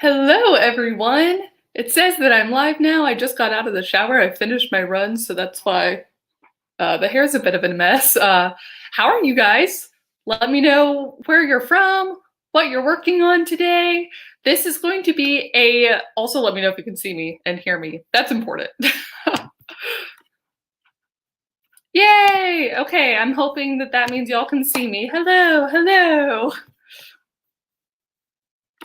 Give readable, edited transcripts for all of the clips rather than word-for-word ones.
Hello, everyone. It says that I'm live now. I just got out of the shower. I finished my run, so that's why the hair's a bit of a mess. How are you guys? Let me know where you're from, what you're working on today. This is going to be also let me know if you can see me and hear me. That's important. Yay! Okay, I'm hoping that means y'all can see me. Hello, hello.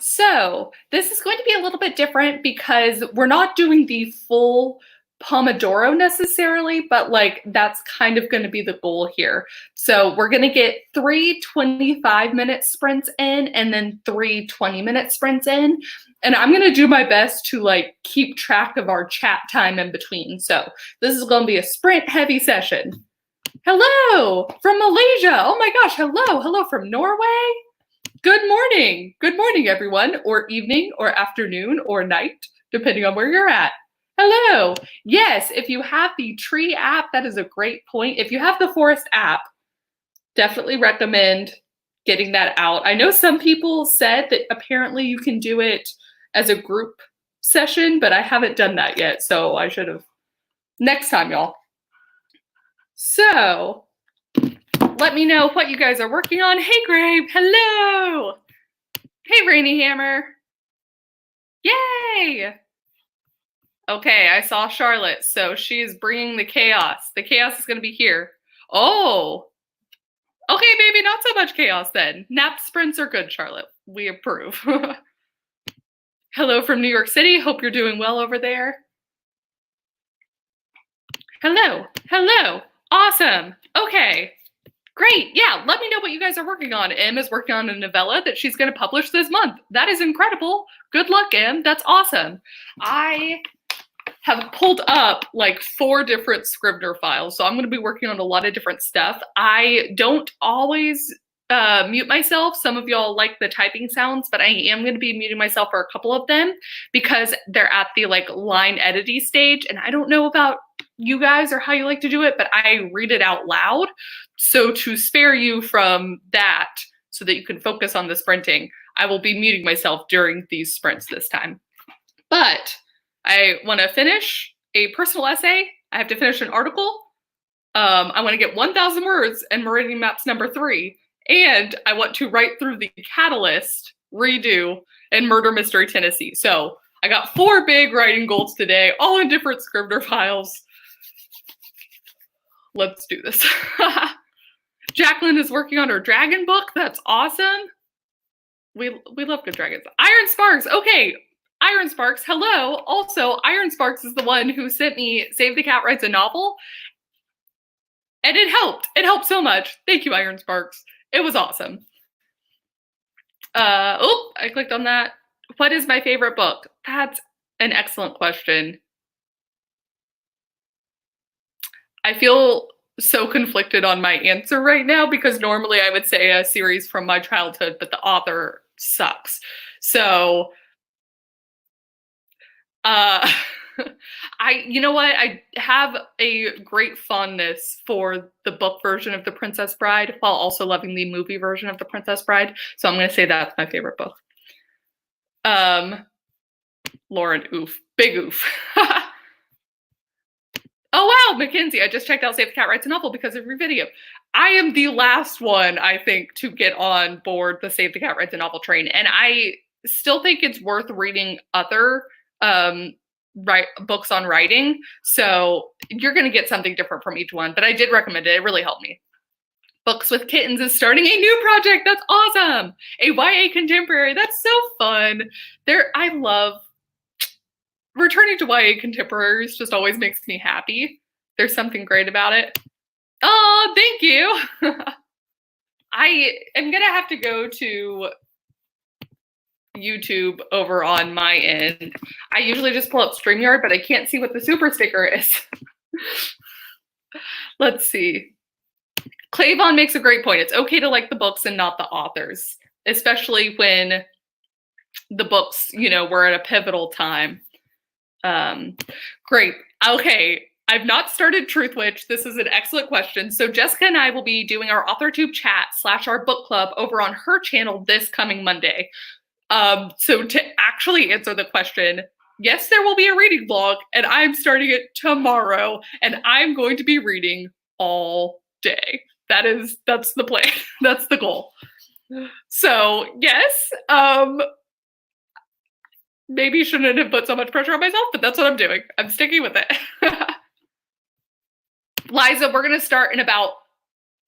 So this is going to be a little bit different because we're not doing the full pomodoro necessarily, but like that's kind of going to be the goal here. So we're going to get 3 25-minute sprints in and then 3 20-minute sprints in. And I'm going to do my best to like keep track of our chat time in between. So this is going to be a sprint heavy session. Hello from Malaysia. Oh my gosh. Hello. Hello from Norway. Good morning. Good morning, everyone, or evening, or afternoon, or night, depending on where you're at. Hello. Yes, if you have the tree app, that is a great point. If you have the forest app, definitely recommend getting that out. I know some people said that apparently you can do it as a group session, but I haven't done that yet, so I should have. Next time, y'all. So let me know what you guys are working on. Hey, Grabe. Hello. Hey, Rainy Hammer. Yay. Okay, I saw Charlotte, so she's bringing the chaos. The chaos is going to be here. Oh. Okay, maybe not so much chaos then. Nap sprints are good, Charlotte. We approve. Hello from New York City. Hope you're doing well over there. Hello. Hello. Awesome. Okay. Great. Yeah, let me know what you guys are working on. Em is working on a novella that she's going to publish this month. That is incredible. Good luck, Em. That's awesome. I have pulled up like 4 different Scrivener files, so I'm going to be working on a lot of different stuff. I don't always mute myself. Some of y'all like the typing sounds, but I am going to be muting myself for a couple of them because they're at the like line editing stage, and I don't know about you guys or how you like to do it, but I read it out loud. So to spare you from that so that you can focus on the sprinting, I will be muting myself during these sprints this time. But I want to finish a personal essay. I have to finish an article. I want to get 1,000 words in Meridian Maps number 3. And I want to write through the Catalyst redo in Murder Mystery Tennessee. So I got 4 big writing goals today, all in different Scrivener files. Let's do this. Jacqueline is working on her dragon book. That's awesome. We love good dragons. Iron Sparks. Okay. Iron Sparks. Hello. Also, Iron Sparks is the one who sent me Save the Cat Writes a Novel. And it helped. It helped so much. Thank you, Iron Sparks. It was awesome. I clicked on that. What is my favorite book? That's an excellent question. I feel so conflicted on my answer right now because normally I would say a series from my childhood, but the author sucks. So, you know what? I have a great fondness for the book version of The Princess Bride while also loving the movie version of The Princess Bride. So I'm going to say that's my favorite book. Lauren, oof. Big oof. Oh, wow, Mackenzie, I just checked out Save the Cat Writes a Novel because of your video. I am the last one, I think, to get on board the Save the Cat Writes a Novel train. And I still think it's worth reading other books on writing. So you're going to get something different from each one. But I did recommend it. It really helped me. Books with Kittens is starting a new project. That's awesome. A YA contemporary. That's so fun. I love returning to YA contemporaries just always makes me happy. There's something great about it. Oh, thank you. I am going to have to go to YouTube over on my end. I usually just pull up StreamYard, but I can't see what the super sticker is. Let's see. Clavon makes a great point. It's okay to like the books and not the authors, especially when the books, were at a pivotal time. Great. Okay. I've not started Truthwitch. This is an excellent question. So Jessica and I will be doing our AuthorTube chat / our book club over on her channel this coming Monday. So to actually answer the question, yes, there will be a reading vlog, and I'm starting it tomorrow, and I'm going to be reading all day. That's the plan. That's the goal. So yes, maybe shouldn't have put so much pressure on myself, but that's what I'm doing. I'm sticking with it. Liza, we're gonna start in about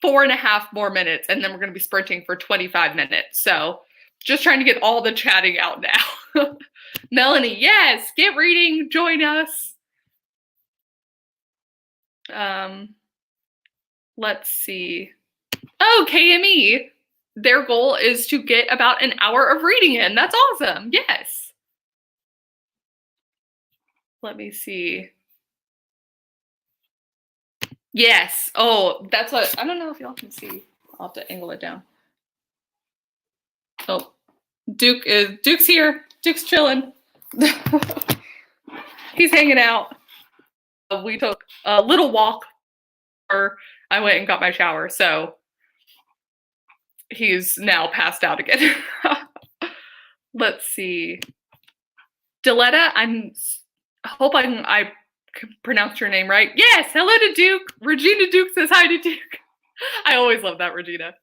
4.5 more minutes, and then we're gonna be sprinting for 25 minutes. So just trying to get all the chatting out now. Melanie, yes, get reading, join us. Let's see. Oh, KME, their goal is to get about an hour of reading in. That's awesome. Yes. Let me see. Yes. Oh, that's what, I don't know if y'all can see. I'll have to angle it down. Oh, Duke's here. Duke's chilling. He's hanging out. We took a little walk, or I went and got my shower, so he's now passed out again. Let's see. Deletta, I hope I pronounced your name right. Yes, hello to Duke. Regina Duke says hi to Duke. I always love that, Regina.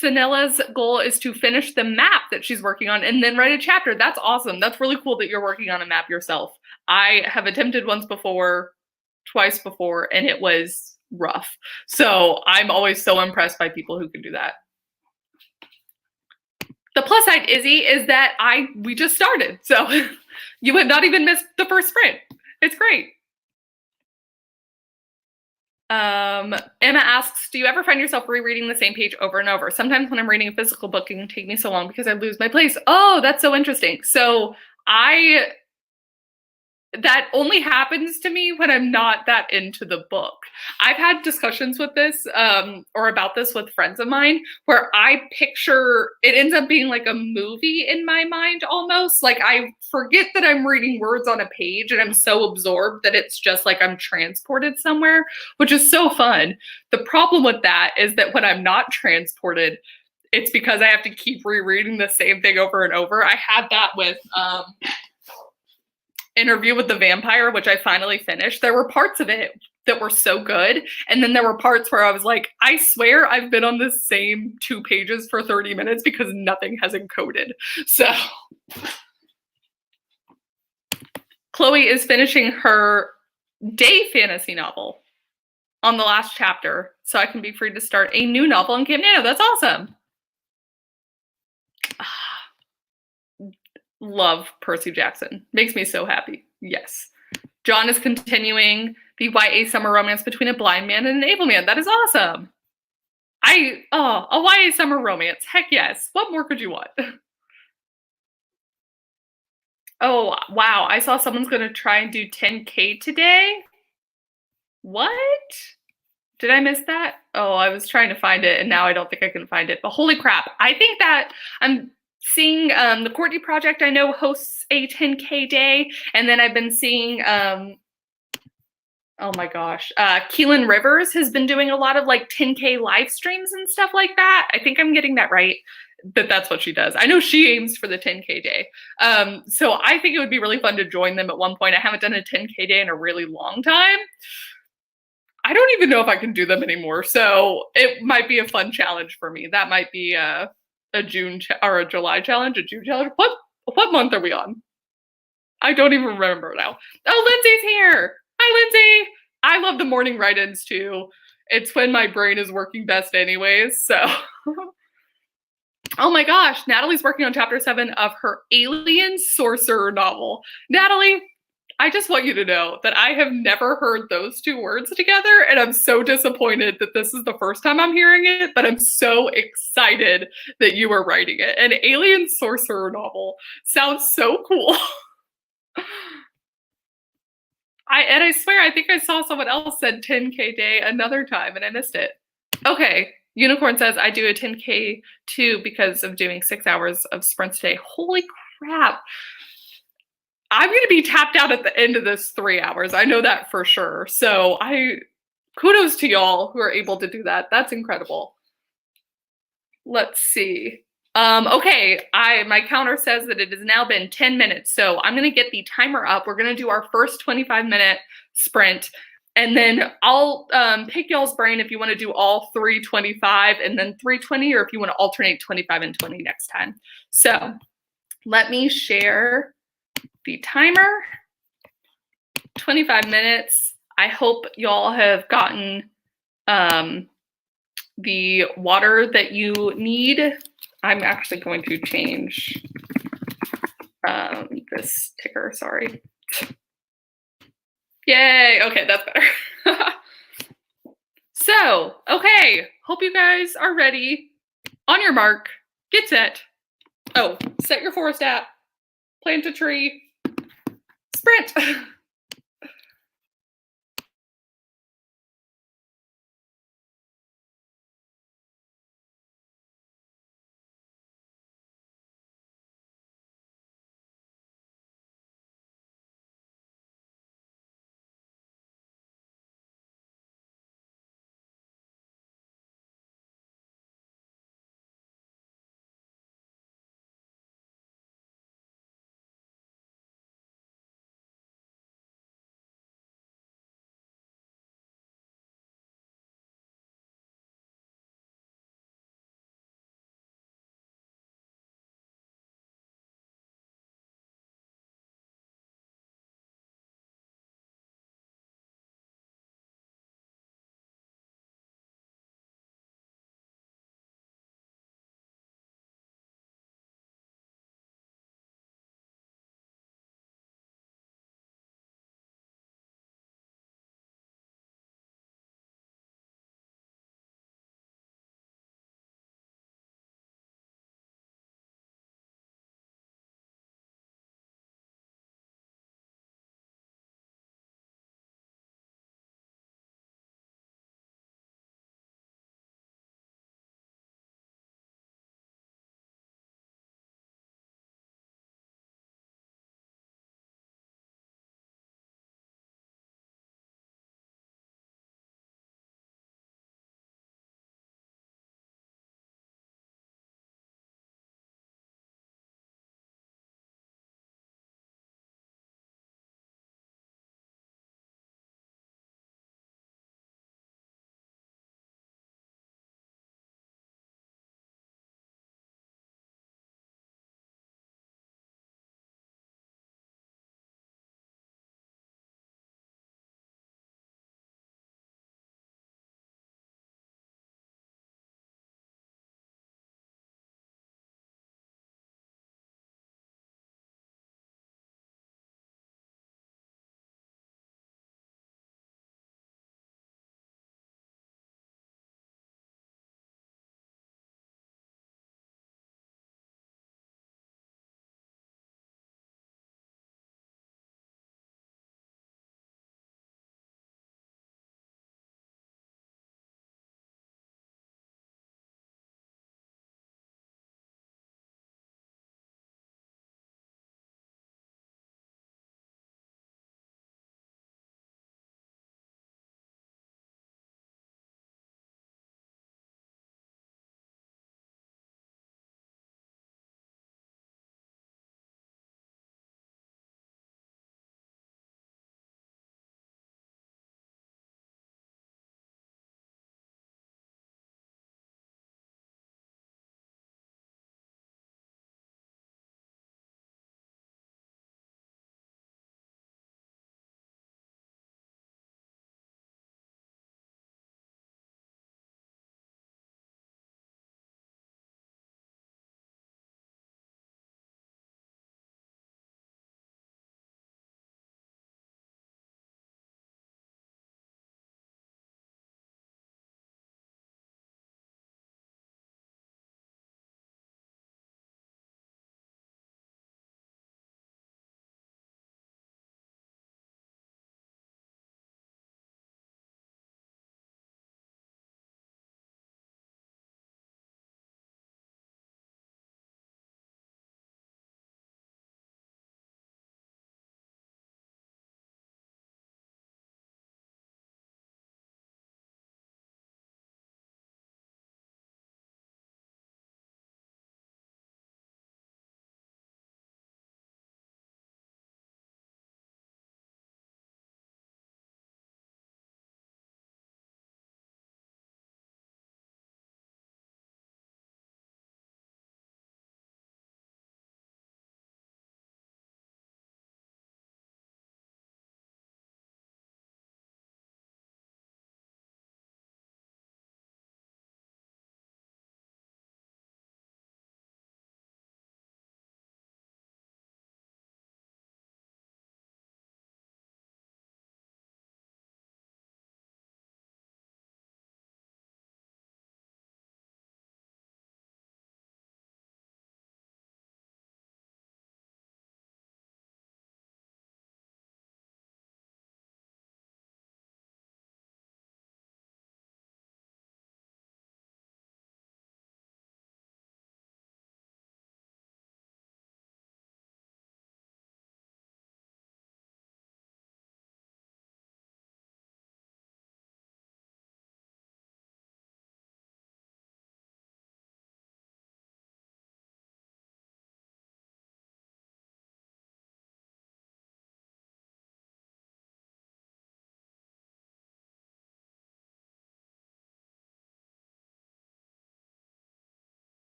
Sanella's goal is to finish the map that she's working on and then write a chapter. That's awesome. That's really cool that you're working on a map yourself. I have attempted twice before, and it was rough. So I'm always so impressed by people who can do that. The plus side, Izzy, is that we just started. So you have not even missed the first sprint. It's great. Emma asks, do you ever find yourself rereading the same page over and over? Sometimes when I'm reading a physical book, it can take me so long because I lose my place. Oh, that's so interesting. So that only happens to me when I'm not that into the book. I've had discussions with this, or about this with friends of mine, where I picture, it ends up being like a movie in my mind almost. Like I forget that I'm reading words on a page and I'm so absorbed that it's just like I'm transported somewhere, which is so fun. The problem with that is that when I'm not transported, it's because I have to keep rereading the same thing over and over. I had that with, Interview with the Vampire, which I finally finished. There were parts of it that were so good, and then there were parts where I was like, I swear I've been on this same 2 pages for 30 minutes because nothing has encoded. So Chloe is finishing her day fantasy novel on the last chapter, so I can be free to start a new novel in Camp Nano. That's awesome. Love Percy Jackson. Makes me so happy. Yes. John is continuing the YA summer romance between a blind man and an able man. That is awesome. A YA summer romance. Heck yes. What more could you want? Oh, wow. I saw someone's going to try and do 10K today. What? Did I miss that? Oh, I was trying to find it, and now I don't think I can find it. But holy crap. I think that I'm seeing the Courtney Project, I know, hosts a 10K day, and then I've been seeing oh my gosh, Keelan Rivers has been doing a lot of like 10K live streams and stuff like that. I think I'm getting that right, but that's what she does. I know she aims for the 10K day. So I think it would be really fun to join them at one point. I haven't done a 10K day in a really long time. I don't even know if I can do them anymore, so it might be a fun challenge for me. That might be a June or a July challenge, a June challenge. What month are we on? I don't even remember now. Oh, Lindsay's here. Hi, Lindsay. I love the morning write-ins too. It's when my brain is working best anyways, so. Oh my gosh, Natalie's working on chapter 7 of her Alien Sorcerer novel. Natalie, I just want you to know that I have never heard those 2 words together, and I'm so disappointed that this is the first time I'm hearing it, but I'm so excited that you are writing it. An Alien Sorcerer novel sounds so cool. I swear, I think I saw someone else said 10K day another time, and I missed it. Okay, Unicorn says, I do a 10K too because of doing 6 hours of sprints a day. Holy crap. I'm going to be tapped out at the end of this 3 hours. I know that for sure. So kudos to y'all who are able to do that. That's incredible. Let's see. Okay, my counter says that it has now been 10 minutes, so I'm gonna get the timer up. We're gonna do our first 25-minute sprint, and then I'll pick y'all's brain if you want to do all 325 and then 320, or if you want to alternate 25 and 20 next time. So let me share the timer. 25 minutes. I hope y'all have gotten the water that you need. I'm actually going to change this ticker, sorry. Yay, okay, that's better. So, okay, hope you guys are ready. On your mark, get set. Oh, set your forest app, plant a tree, sprint.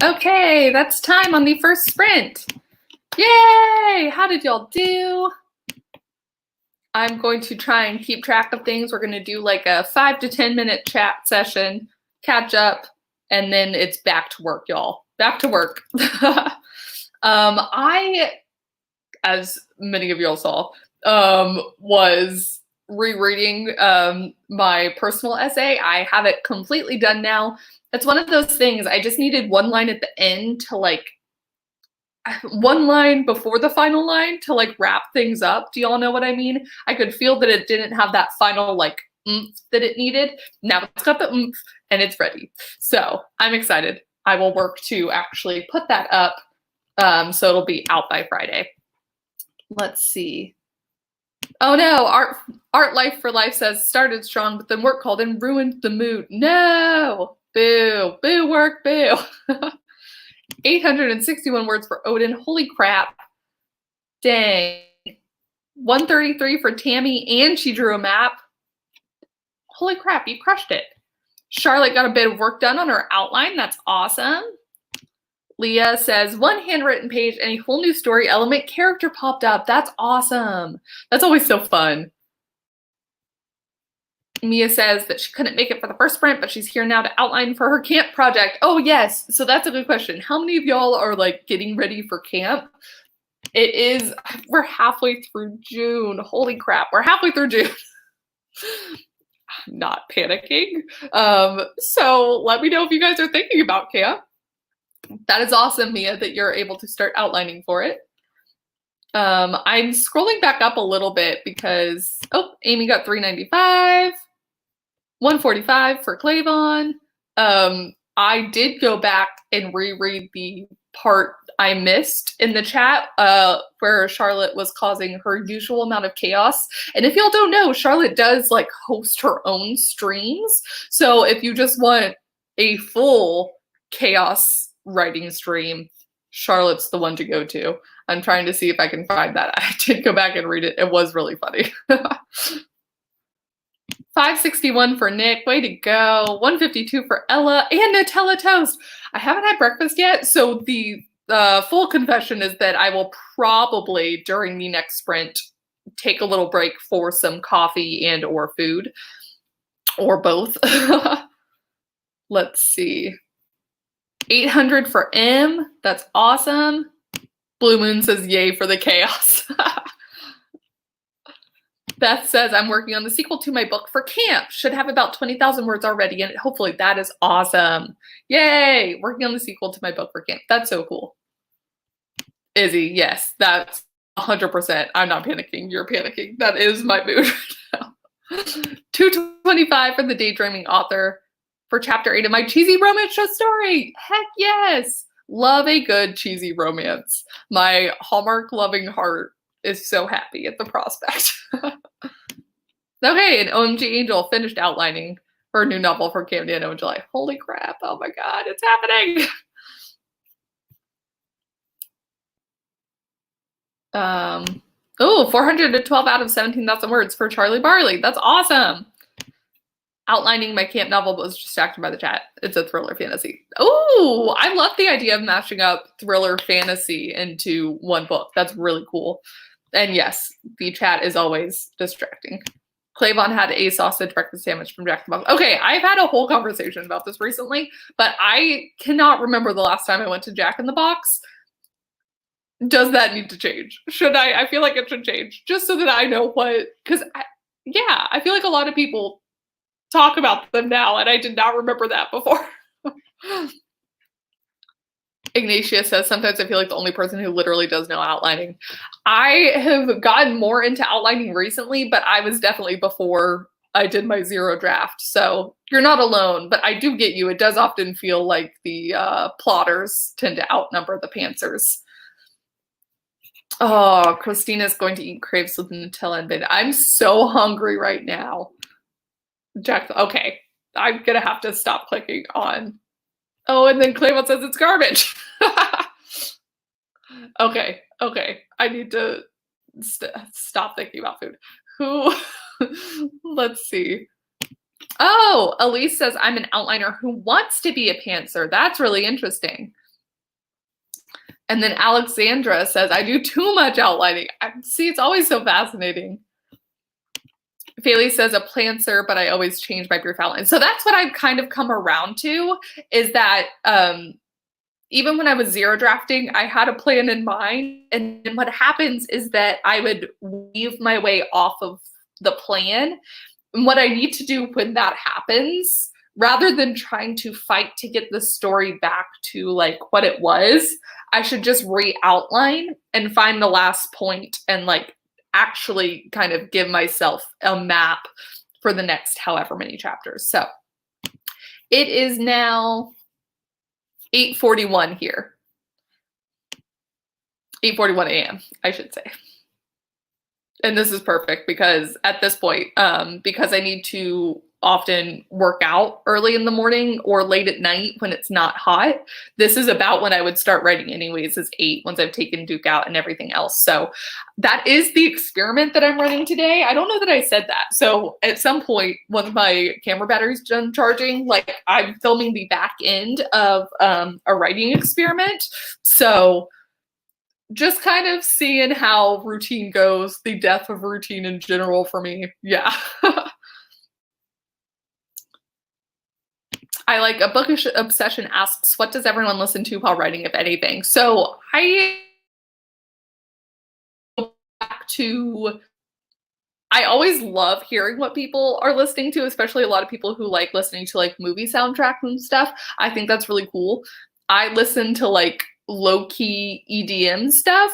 Okay, that's time on the first sprint. Yay! How did y'all do? I'm going to try and keep track of things. We're going to do like a 5 to 10 minute chat session, catch up, and then it's back to work, y'all. Back to work. I, as many of y'all saw, was rereading my personal essay. I have it completely done now. It's one of those things, I just needed one line at the end to like, one line before the final line to like wrap things up. Do y'all know what I mean? I could feel that it didn't have that final like oomph that it needed. Now it's got the oomph and it's ready. So I'm excited. I will work to actually put that up so it'll be out by Friday. Let's see. Oh no, Art Life for Life says started strong, but then work called and ruined the mood. No, boo, boo work, boo. 861 words for Odin. Holy crap. Dang. 133 for Tammy, and she drew a map. Holy crap, you crushed it. Charlotte got a bit of work done on her outline. That's awesome. Leah says, one handwritten page and a whole new story element character popped up. That's awesome. That's always so fun. Mia says that she couldn't make it for the first sprint, but she's here now to outline for her camp project. Oh, yes. So that's a good question. How many of y'all are like getting ready for camp? We're halfway through June. Holy crap. We're halfway through June. I'm not panicking. So let me know if you guys are thinking about camp. That is awesome, Mia, that you're able to start outlining for it. I'm scrolling back up a little bit because, Amy got 395. 145 for Clavon. I did go back and reread the part I missed in the chat where Charlotte was causing her usual amount of chaos. And if y'all don't know, Charlotte does like host her own streams. So if you just want a full chaos writing stream, Charlotte's the one to go to. I'm trying to see if I can find that. I did go back and read it. It was really funny. 561 for Nick. Way to go. 152 for Ella and Nutella toast. I haven't had breakfast yet, so the full confession is that I will probably, during the next sprint, take a little break for some coffee and or food. Or both. Let's see. 800 for M. That's awesome. Blue Moon says yay for the chaos. Beth says, I'm working on the sequel to my book for camp. Should have about 20,000 words already in it. Hopefully that is awesome. Yay! Working on the sequel to my book for camp. That's so cool. Izzy, yes, that's 100%. I'm not panicking. You're panicking. That is my mood right now. 225 for the daydreaming author for chapter 8 of my cheesy romance show story. Heck yes! Love a good cheesy romance. My Hallmark loving heart is so happy at the prospect. Okay, and OMG Angel finished outlining her new novel for Camp Nano in July. Holy crap, oh my god, it's happening! 412 out of 17,000 words for Charlie Barley. That's awesome. Outlining my camp novel but was distracted by the chat. It's a thriller fantasy. Oh, I love the idea of mashing up thriller fantasy into one book. That's really cool. And yes, the chat is always distracting. Clavon had a sausage breakfast sandwich from Jack in the Box. Okay, I've had a whole conversation about this recently, but I cannot remember the last time I went to Jack in the Box. Does that need to change? Should I feel like it should change just so that I know what, because I feel like a lot of people talk about them now and I did not remember that before. Ignatia says, sometimes I feel like the only person who literally does know outlining. I have gotten more into outlining recently, but I was definitely before I did my zero draft. So you're not alone, but I do get you. It does often feel like the plotters tend to outnumber the pantsers. Oh, Christina's going to eat crepes with Nutella and bacon. I'm so hungry right now. Jack, okay. I'm going to have to stop clicking on. Oh, and then Clayton says it's garbage. Okay. I need to stop thinking about food. Let's see. Oh, Elise says I'm an outliner who wants to be a pantser. That's really interesting. And then Alexandra says, I do too much outlining. See, it's always so fascinating. Faley says a plancer, but I always change my brief outline. So that's what I've kind of come around to, is that even when I was zero drafting, I had a plan in mind. And what happens is that I would weave my way off of the plan. And what I need to do when that happens, rather than trying to fight to get the story back to like what it was, I should just re-outline and find the last point and like actually kind of give myself a map for the next however many chapters. So it is now 8:41 here. 8:41 a.m., I should say. And this is perfect because at this point, because I need to often work out early in the morning or late at night when it's not hot, this is about when I would start writing anyways, is 8 once I've taken Duke out and everything else. So that is the experiment that I'm running today. I don't know that I said that. So at some point, once my camera battery's done charging, like I'm filming the back end of a writing experiment. So just kind of seeing how routine goes, the death of routine in general for me. Yeah. I like a bookish obsession asks, what does everyone listen to while writing, if anything? So I go back to, I always love hearing what people are listening to, especially a lot of people who like listening to like movie soundtracks and stuff. I think that's really cool. I listen to like low-key EDM stuff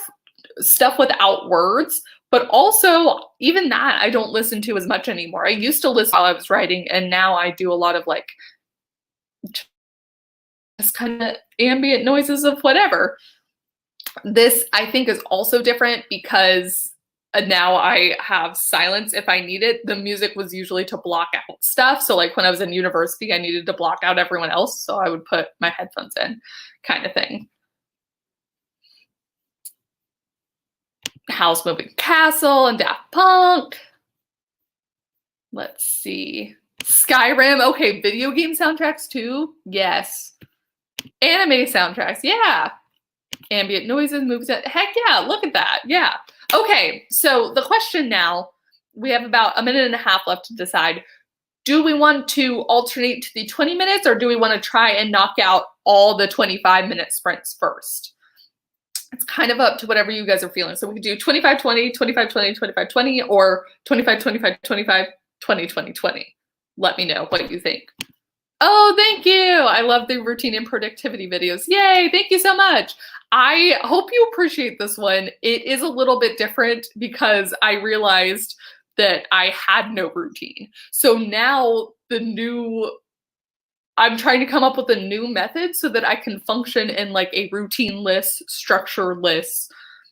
without words, but also even that I don't listen to as much anymore. I used to listen while I was writing, and now I do a lot of like just kind of ambient noises of whatever. This I think is also different because now I have silence if I need it. The music was usually to block out stuff. So like when I was in university, I needed to block out everyone else. So I would put my headphones in, kind of thing. House Moving Castle and Daft Punk. Let's see. Skyrim. Okay, video game soundtracks too. Yes. Anime soundtracks. Yeah. Ambient noises, movies. Heck yeah, look at that. Yeah. Okay, so the question now, we have about a minute and a half left to decide. Do we want to alternate to the 20 minutes, or do we want to try and knock out all the 25-minute sprints first? It's kind of up to whatever you guys are feeling. So we could do 25-20, 25-20, 25-20, or 25-25, 25, 20-20, 20. Let me know what you think. Oh, thank you. I love the routine and productivity videos. Yay, thank you so much. I hope you appreciate this one. It is a little bit different because I realized that I had no routine. So now I'm trying to come up with a new method so that I can function in like a routine-less, structure-less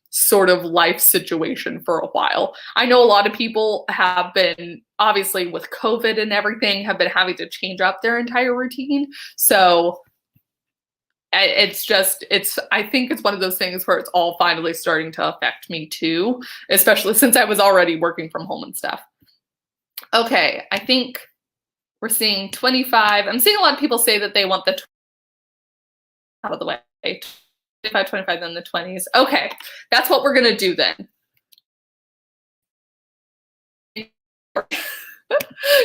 sort of life situation for a while. I know a lot of people have been, obviously with COVID and everything, have been having to change up their entire routine. So I think it's one of those things where it's all finally starting to affect me too, especially since I was already working from home and stuff. Okay, I think we're seeing 25. I'm seeing a lot of people say that they want the out of the way. 25, 25, then the 20s. Okay, that's what we're going to do then.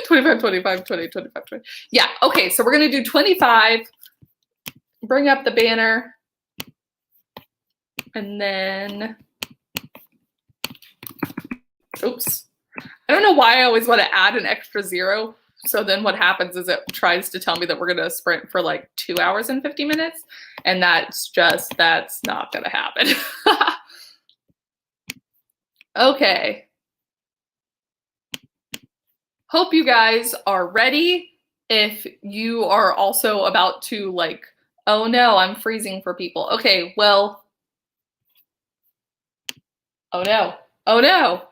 25, 25, 20, 25, 20. Yeah, okay, so we're going to do 25. Bring up the banner. And then, oops. I don't know why I always want to add an extra 0. So then what happens is it tries to tell me that we're going to sprint for like 2 hours and 50 minutes. And that's not going to happen. Okay. Hope you guys are ready. If you are also about to like, oh no, I'm freezing for people. Okay, well, oh no, oh no.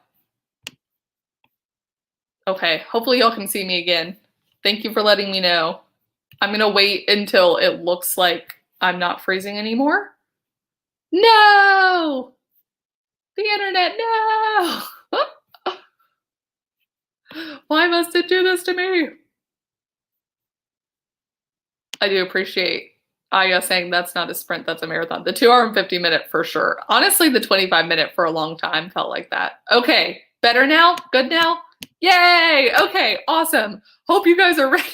Okay, hopefully y'all can see me again. Thank you for letting me know. I'm gonna wait until it looks like I'm not freezing anymore. No! The internet, no! Why must it do this to me? I do appreciate Aya saying that's not a sprint, that's a marathon. The 2 hour and 50-minute for sure. Honestly, the 25-minute for a long time felt like that. Okay, better now? Good now? Yay! Okay, awesome. Hope you guys are ready.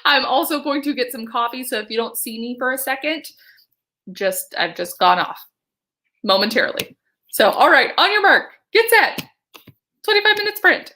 I'm also going to get some coffee, so if you don't see me for a second, I've just gone off momentarily. So, all right, on your mark, get set. 25-minute sprint.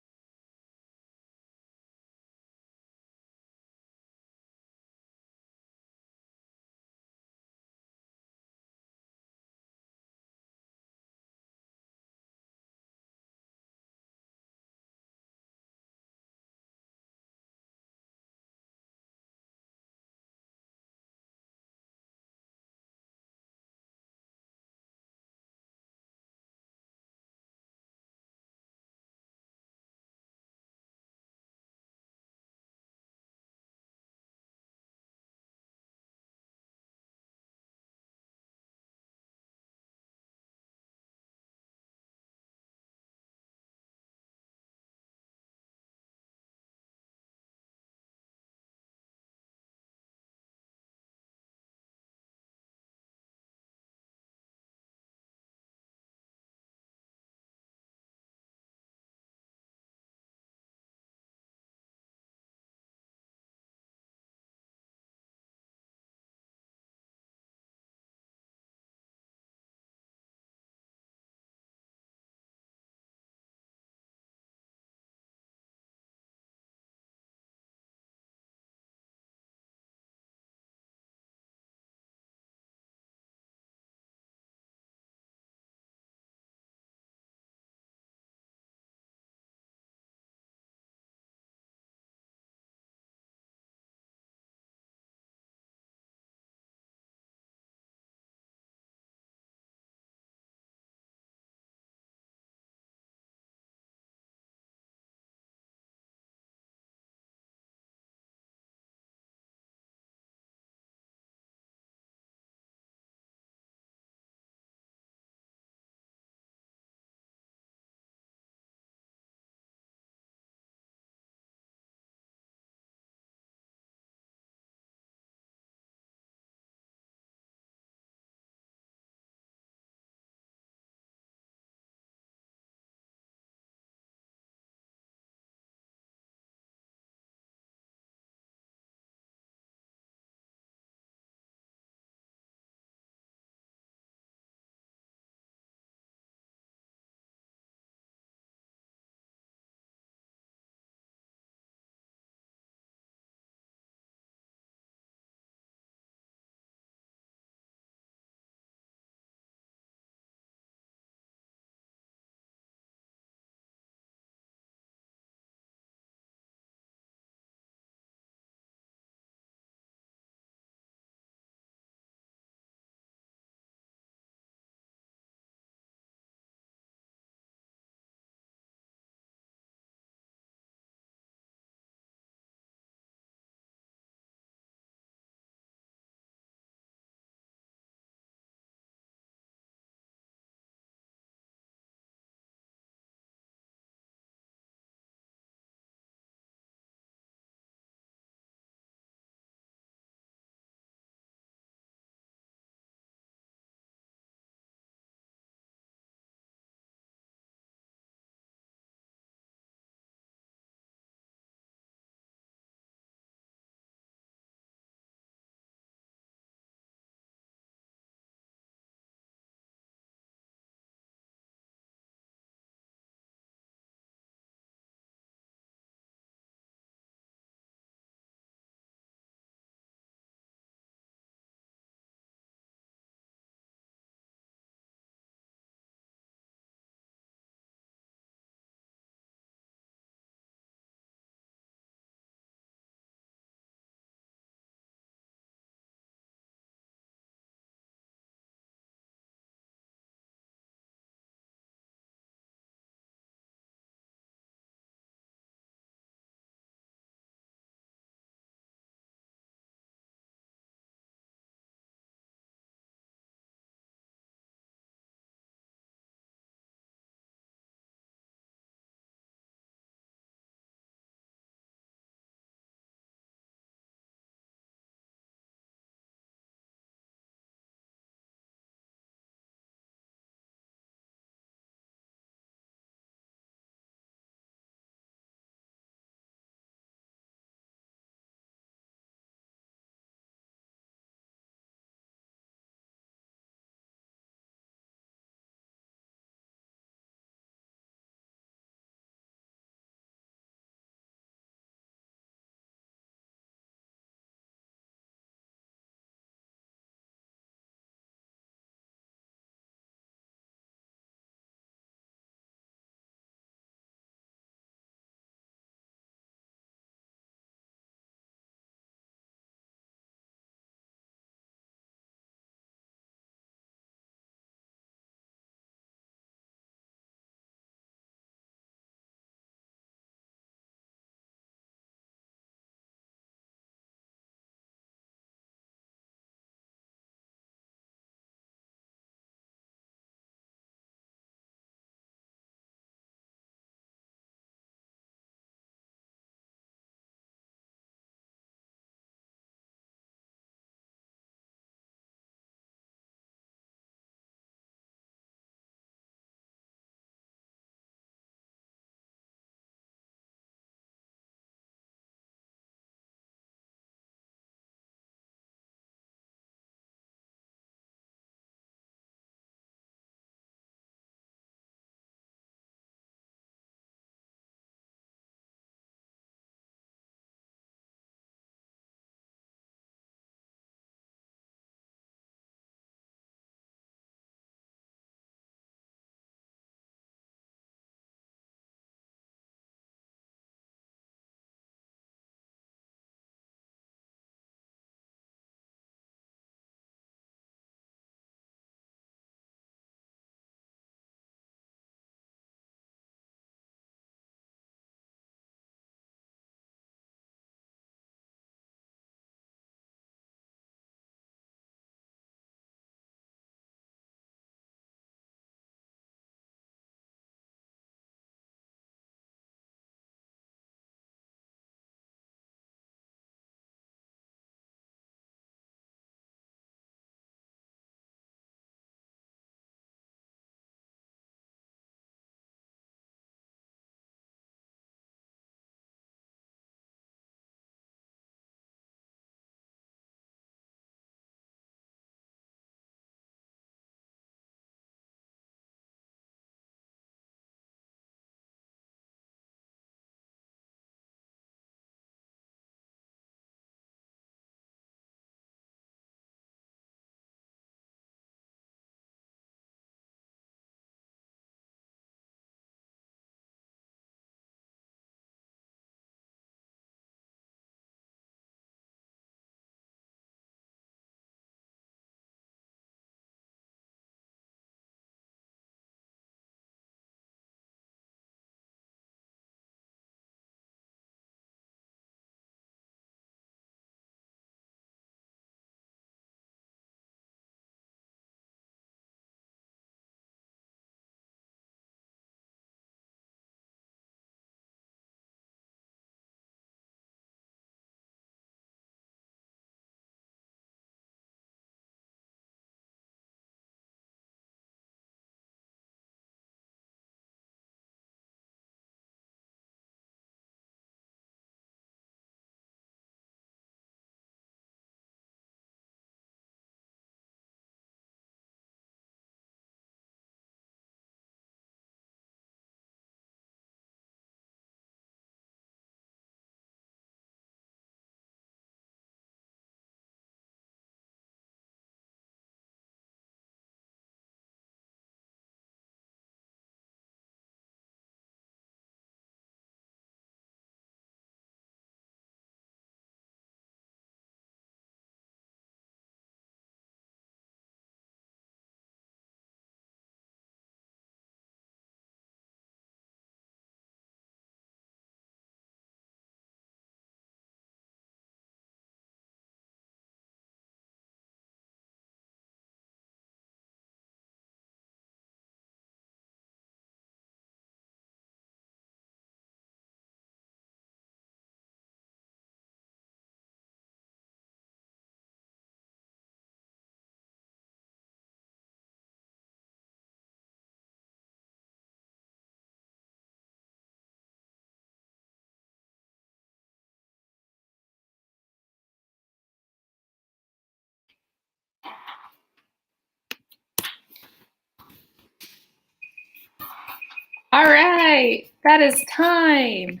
right, that is time.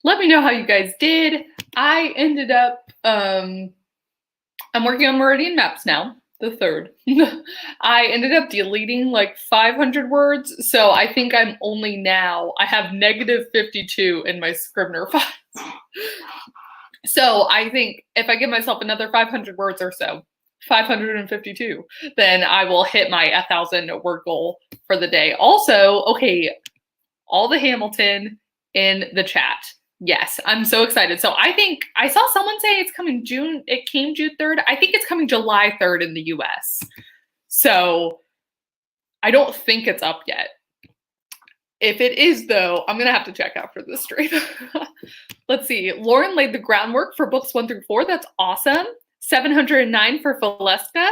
Let me know how you guys did. I ended up, I'm working on Meridian Maps now, the third. I ended up deleting like 500 words, so I think I'm only now, I have negative 52 in my Scrivener files. So I think if I give myself another 500 words or so, 552, then I will hit my 1,000 word goal for the day. Also, okay, all the Hamilton in the chat. Yes, I'm so excited. So I think I saw someone say it's coming June. It came June 3rd. I think it's coming July 3rd in the US. So I don't think it's up yet. If it is, though, I'm going to have to check after this stream. Let's see. Lauren laid the groundwork for books 1 through 4. That's awesome. 709 for Valeska.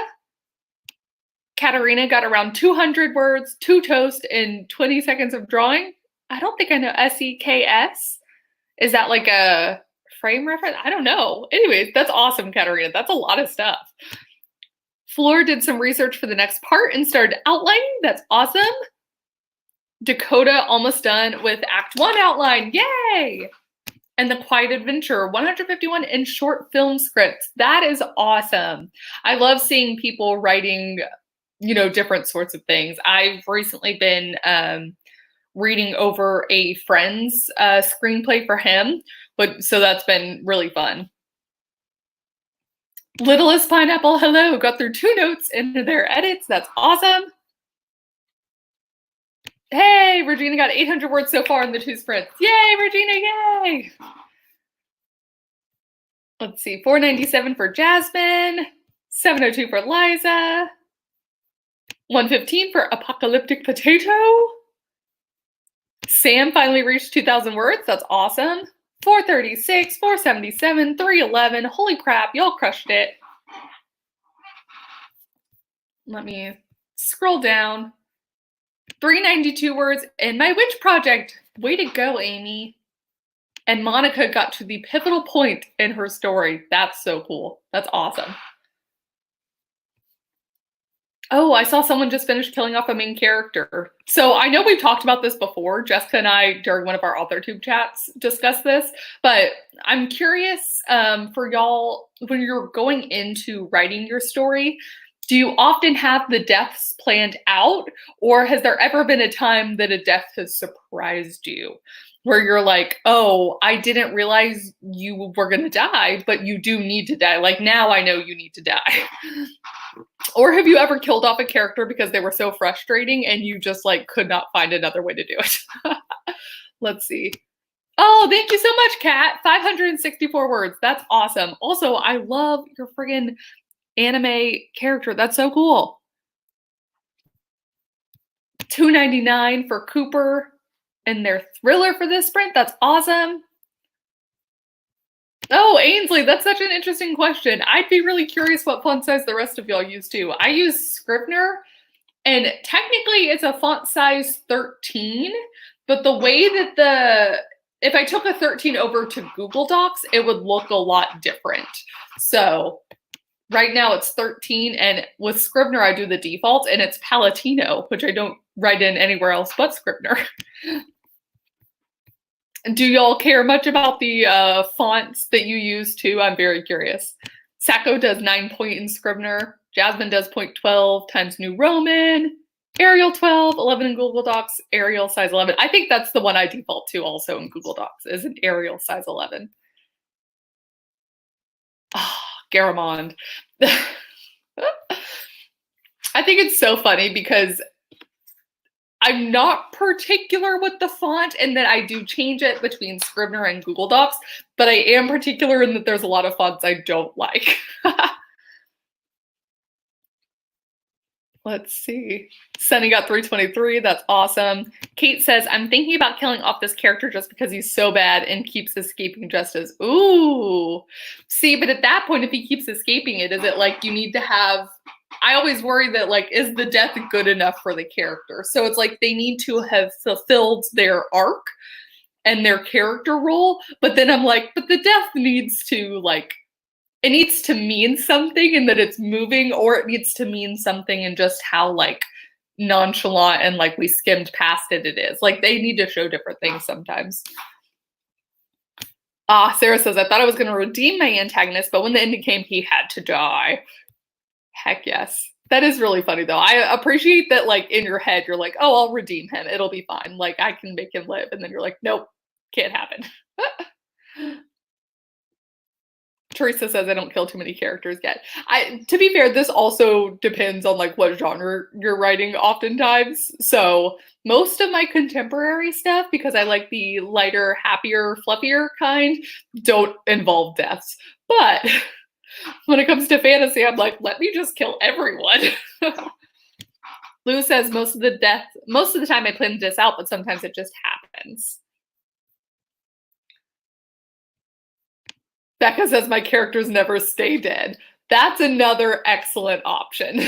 Katarina got around 200 words, 2 toast, and 20 seconds of drawing. I don't think I know SEKS. Is that like a frame reference? I don't know. Anyways, that's awesome, Katarina. That's a lot of stuff. Floor did some research for the next part and started outlining. That's awesome. Dakota almost done with Act 1 outline. Yay! And The Quiet Adventure, 151 in short film scripts. That is awesome. I love seeing people writing, you know, different sorts of things. I've recently been reading over a friend's screenplay for him, so that's been really fun. Littlest Pineapple, hello, got through 2 notes into their edits. That's awesome. Hey, Regina got 800 words so far in the 2 sprints. Yay, Regina, yay! Let's see, 497 for Jasmine, 702 for Liza, 115 for Apocalyptic Potato. Sam finally reached 2,000 words. That's awesome. 436, 477, 311. Holy crap, y'all crushed it. Let me scroll down. 392 words in my witch project. Way to go, Amy. And Monica got to the pivotal point in her story. That's so cool. That's awesome. Oh, I saw someone just finish killing off a main character. So I know we've talked about this before. Jessica and I, during one of our AuthorTube chats, discussed this. But I'm curious for y'all, when you're going into writing your story, do you often have the deaths planned out? Or has there ever been a time that a death has surprised you? Where you're like, oh, I didn't realize you were going to die, but you do need to die. Like, now I know you need to die. Or have you ever killed off a character because they were so frustrating and you just like could not find another way to do it? Let's see. Oh, thank you so much, Kat. 564 words. That's awesome. Also, I love your friggin' anime character. That's so cool. 299 for Cooper and their thriller for this sprint. That's awesome. Oh, Ainsley, that's such an interesting question. I'd be really curious what font size the rest of y'all use too. I use Scrivener, and technically it's a font size 13, but the way that if I took a 13 over to Google Docs, it would look a lot different. So right now it's 13, and with Scrivener I do the default, and it's Palatino, which I don't write in anywhere else but Scrivener. Do y'all care much about the fonts that you use too? I'm very curious. Sacco does 9-point in Scrivener. Jasmine does 0.12 times New Roman. Arial 12, 11 in Google Docs. Arial size 11. I think that's the one I default to also in Google Docs, is an Arial size 11. Oh, Garamond. I think it's so funny because I'm not particular with the font, and that I do change it between Scrivener and Google Docs, but I am particular in that there's a lot of fonts I don't like. Let's see. Sunny got 323. That's awesome. Kate says, I'm thinking about killing off this character just because he's so bad and keeps escaping justice. Ooh. See, but at that point, if he keeps escaping it, is it like you need to have... I always worry that, like, is the death good enough for the character? So it's like they need to have fulfilled their arc and their character role. But then I'm like, but the death needs to, like, it needs to mean something in that it's moving, or it needs to mean something in just how, like, nonchalant and like we skimmed past it it is. Like they need to show different things sometimes. Sarah says, I thought I was going to redeem my antagonist, but when the ending came, he had to die. Heck yes. That is really funny though. I appreciate that like in your head, you're like, oh, I'll redeem him. It'll be fine. Like I can make him live. And then you're like, nope, can't happen. Teresa says I don't kill too many characters yet. To be fair, this also depends on like what genre you're writing oftentimes. So most of my contemporary stuff, because I like the lighter, happier, fluffier kind, don't involve deaths. But when it comes to fantasy, I'm like, let me just kill everyone. Lou says most of the time I plan this out, but sometimes it just happens. Becca says my characters never stay dead. That's another excellent option.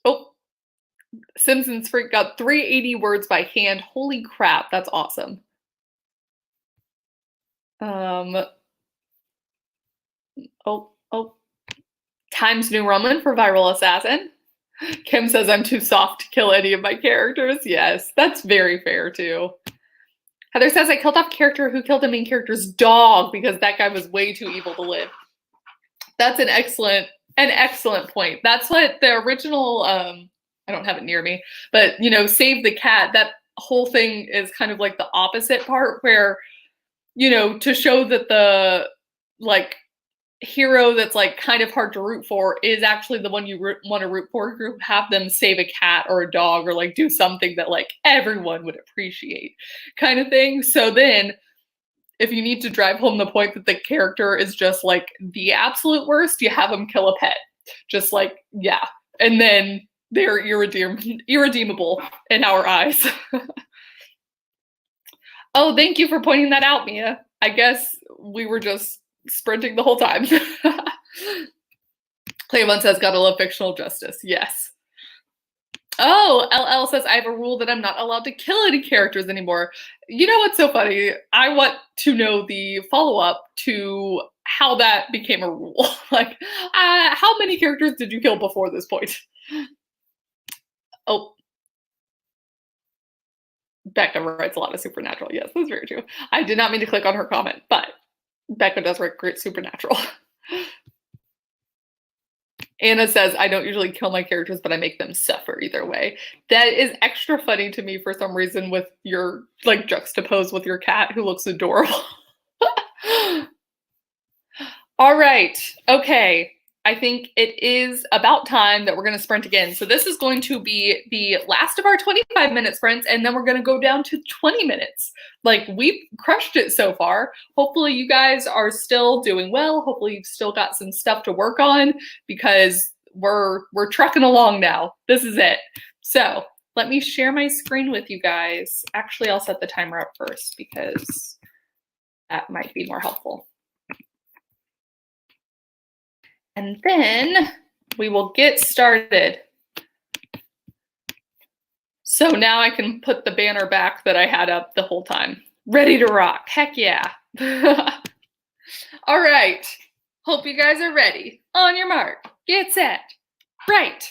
Oh, Simpsons Freak got 380 words by hand. Holy crap, that's awesome. Times New Roman for Viral Assassin. Kim says I'm too soft to kill any of my characters. Yes, that's very fair too. Heather says I killed off a character who killed the main character's dog because that guy was way too evil to live. That's an excellent point. That's what the original, I don't have it near me, but you know, Save the Cat, that whole thing is kind of like the opposite part where, you know, to show that the like hero that's like kind of hard to root for is actually the one you want to root for, you have them save a cat or a dog or like do something that like everyone would appreciate kind of thing. So then if you need to drive home the point that the character is just like the absolute worst, you have them kill a pet. Just like, yeah. And then they're irredeemable in our eyes. Oh, thank you for pointing that out, Mia. I guess we were just sprinting the whole time. Claymon says, gotta love fictional justice. Yes. Oh, LL says, I have a rule that I'm not allowed to kill any characters anymore. You know what's so funny? I want to know the follow-up to how that became a rule. Like, how many characters did you kill before this point? Oh. Becca writes a lot of Supernatural. Yes, that's very true. I did not mean to click on her comment, but Becca does write great Supernatural. Anna says, I don't usually kill my characters, but I make them suffer either way. That is extra funny to me for some reason with your, like, juxtaposed with your cat who looks adorable. All right. Okay. I think it is about time that we're going to sprint again. So this is going to be the last of our 25-minute sprints, and then we're going to go down to 20 minutes. Like, we've crushed it so far. Hopefully you guys are still doing well. Hopefully you've still got some stuff to work on because we're trucking along now. This is it. So let me share my screen with you guys. Actually, I'll set the timer up first because that might be more helpful. And then we will get started. So now I can put the banner back that I had up the whole time. Ready to rock. Heck yeah. All right. Hope you guys are ready. On your mark. Get set. Right.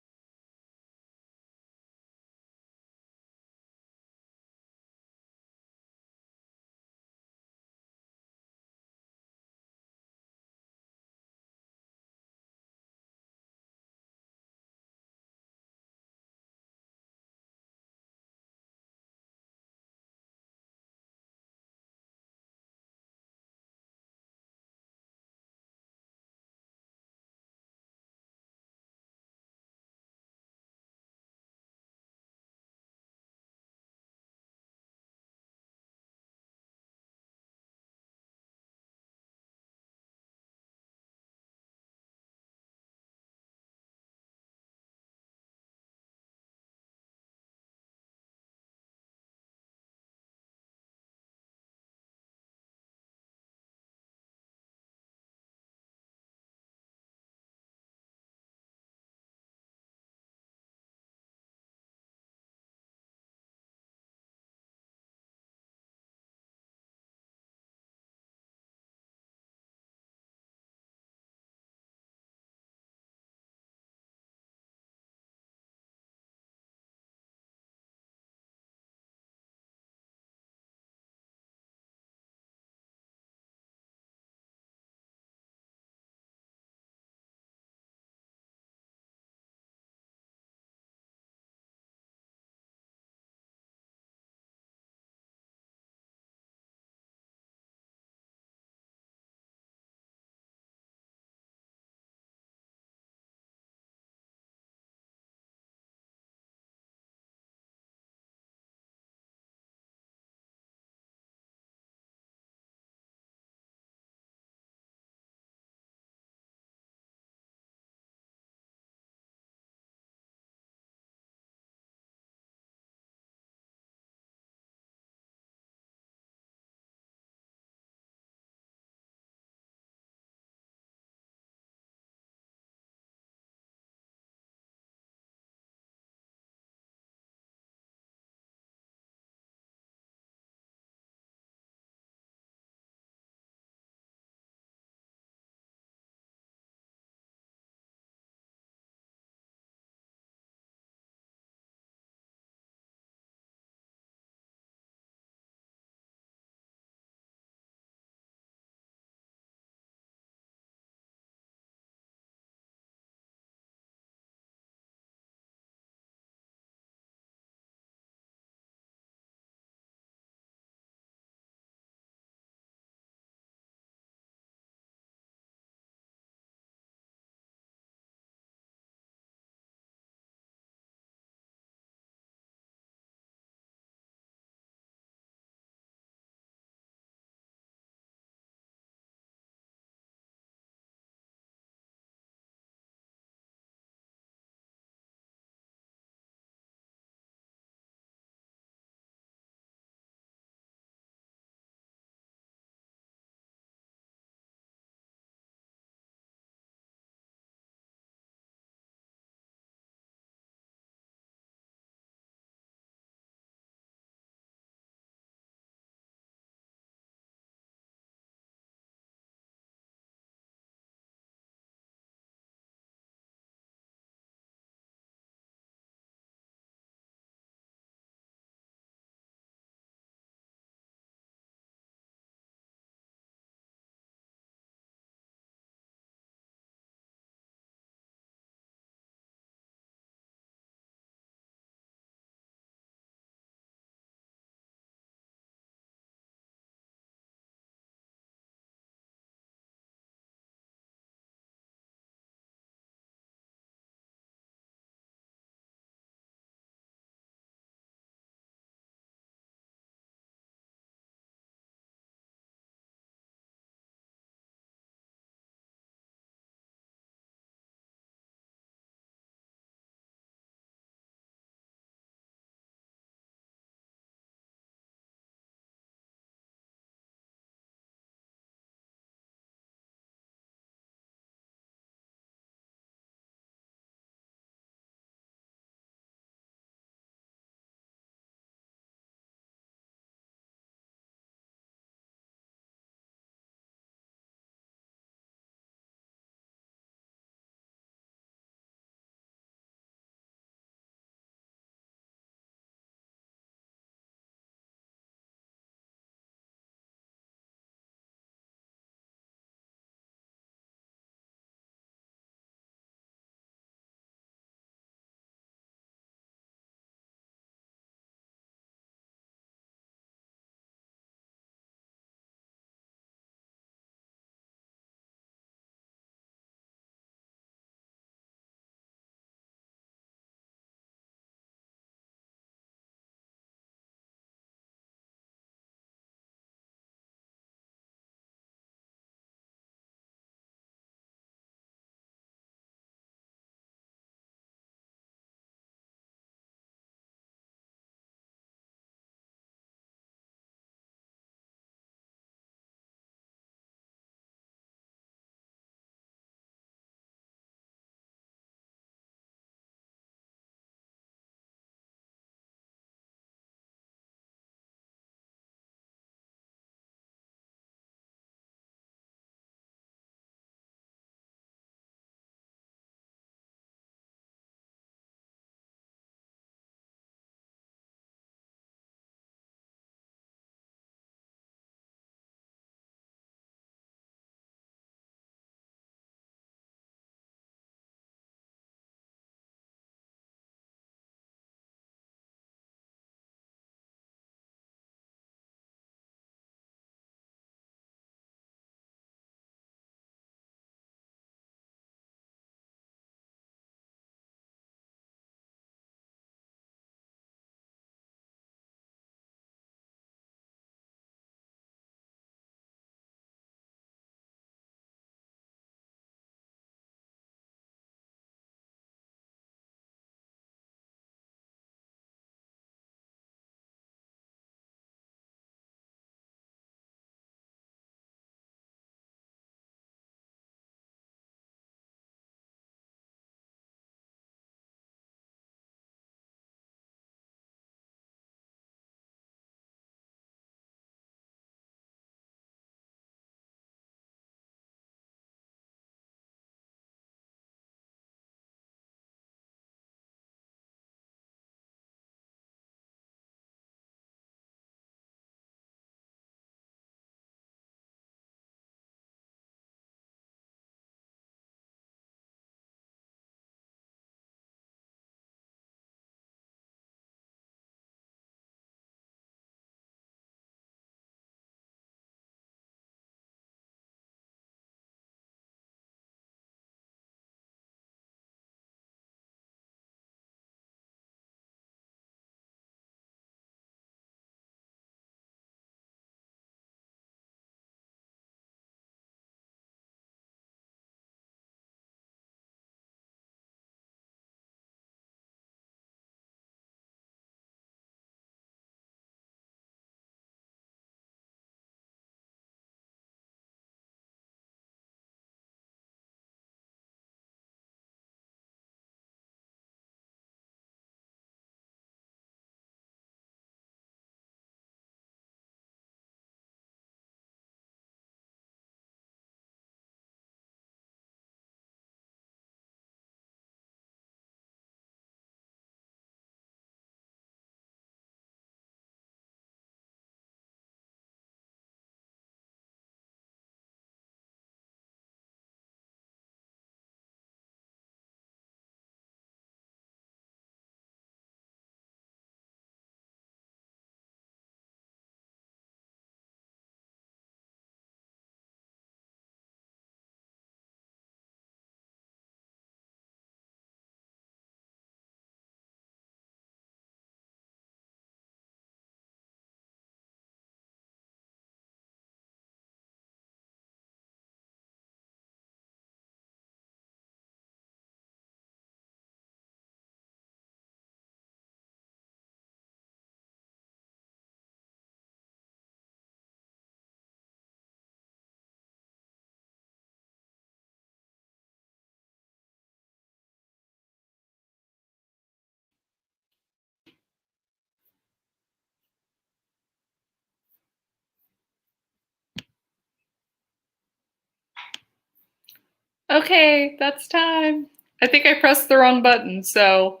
Okay, that's time. I think I pressed the wrong button, so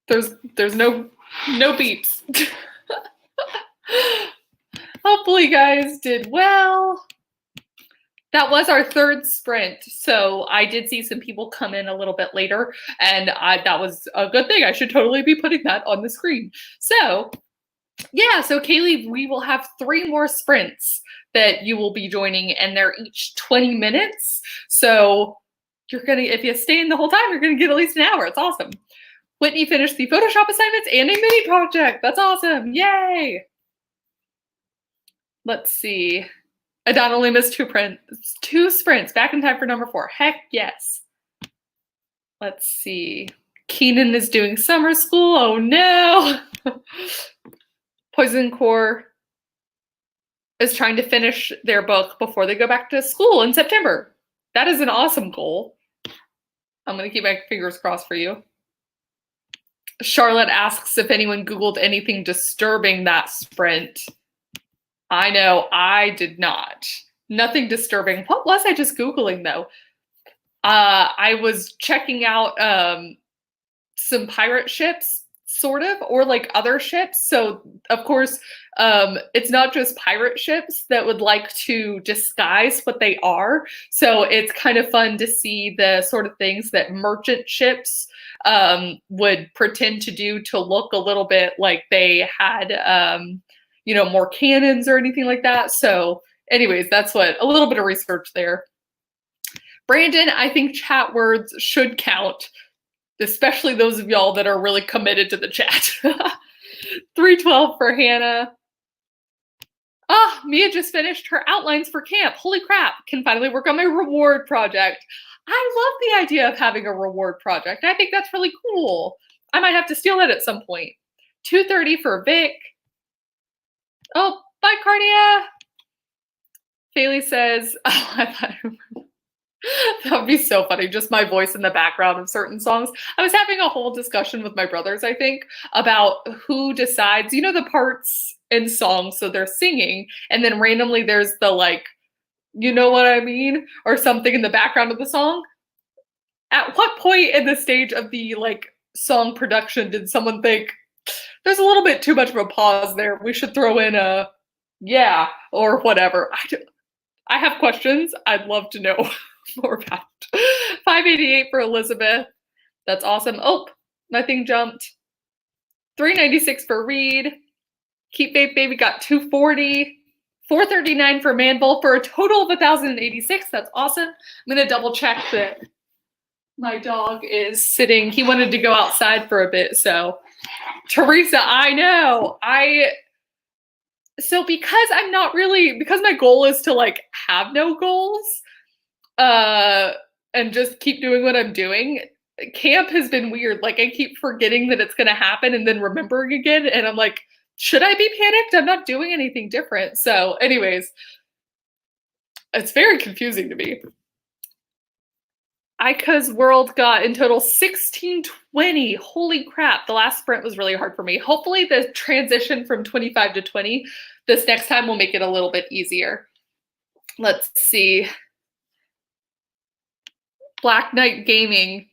there's no beeps. Hopefully you guys did well. That was our third sprint, so I did see some people come in a little bit later, and that was a good thing. I should totally be putting that on the screen. So yeah, so Kaylee, we will have 3 more sprints that you will be joining, and they're each 20 minutes. So you're gonna, if you stay in the whole time, you're gonna get at least an hour. It's awesome. Whitney finished the Photoshop assignments and a mini project. That's awesome. Yay. Let's see. Adon only missed 2 sprints. Back in time for number 4. Heck yes. Let's see. Keenan is doing summer school. Oh no. Poison Core is trying to finish their book before they go back to school in September. That is an awesome goal. I'm going to keep my fingers crossed for you. Charlotte asks if anyone Googled anything disturbing that sprint. I know I did not. Nothing disturbing. What was I just Googling though? I was checking out some pirate ships, sort of, or like other ships. So of course, it's not just pirate ships that would like to disguise what they are. So it's kind of fun to see the sort of things that merchant ships would pretend to do to look a little bit like they had you know, more cannons or anything like that. So anyways, that's what, a little bit of research there. Brandon, I think chat words should count, especially those of y'all that are really committed to the chat. 312 for Hannah. Ah, Mia just finished her outlines for camp. Holy crap, can finally work on my reward project. I love the idea of having a reward project. I think that's really cool. I might have to steal that at some point. 230 for Vic. Oh, bye, Cardia. Bailey says, oh, I thought that would be so funny, just my voice in the background of certain songs. I was having a whole discussion with my brothers, I think, about who decides, you know, the parts in songs, so they're singing, and then randomly there's the, like, you know what I mean, or something in the background of the song. At what point in the stage of the, like, song production did someone think, there's a little bit too much of a pause there, we should throw in a yeah, or whatever. I have questions I'd love to know more about. 588 for Elizabeth. That's awesome. Oh, nothing jumped. 396 for Reed. Keep Faith Baby got 240. 439 for Manville for a total of 1,086. That's awesome. I'm going to double check that my dog is sitting. He wanted to go outside for a bit. So, Teresa, I know. So because I'm not really, because my goal is to like have no goals, and just keep doing what I'm doing, camp has been weird. Like I keep forgetting that it's going to happen and then remembering again. And I'm like, should I be panicked? I'm not doing anything different. So anyways, it's very confusing to me. Ica's World got in total 1620. Holy crap. The last sprint was really hard for me. Hopefully the transition from 25 to 20 this next time will make it a little bit easier. Let's see. Black Knight Gaming.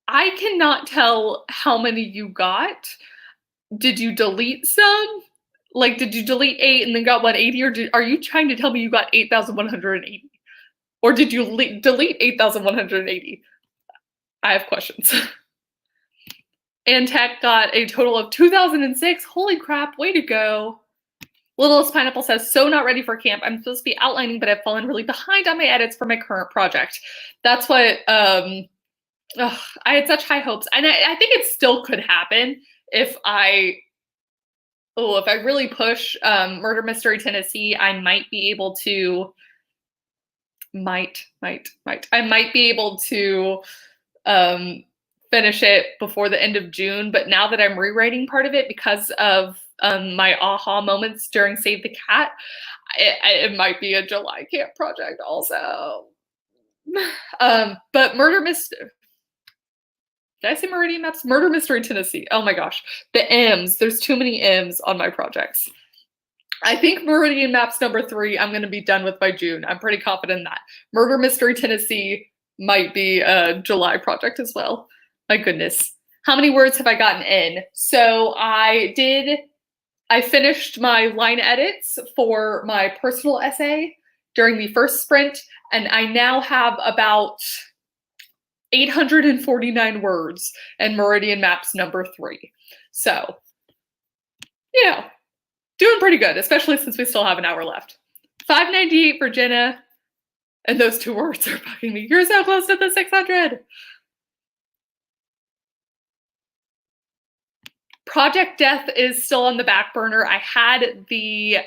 I cannot tell how many you got. Did you delete some? Like, did you delete 8 and then got 180? Or are you trying to tell me you got 8,180? Or did you delete 8,180? I have questions. And Tech got a total of 2,006. Holy crap, way to go. Littlest Pineapple says, so not ready for camp. I'm supposed to be outlining, but I've fallen really behind on my edits for my current project. That's what, I had such high hopes. And I think it still could happen if I really push Murder Mystery Tennessee. I might be able to, I might be able to finish it before the end of June. But now that I'm rewriting part of it because of my aha moments during Save the Cat, it might be a July camp project also. But Murder Mystery, did I say Meridian Maps? Murder Mystery Tennessee. Oh my gosh. The M's. There's too many M's on my projects. I think Meridian Maps number 3, I'm going to be done with by June. I'm pretty confident in that. Murder Mystery Tennessee might be a July project as well. My goodness. How many words have I gotten in? So I finished my line edits for my personal essay during the first sprint, and I now have about 849 words in Meridian Maps number 3. So, you know, doing pretty good, especially since we still have an hour left. 598 for Jenna, and those 2 words are bugging me. You're so close to the 600. Project Death is still on the back burner. I had the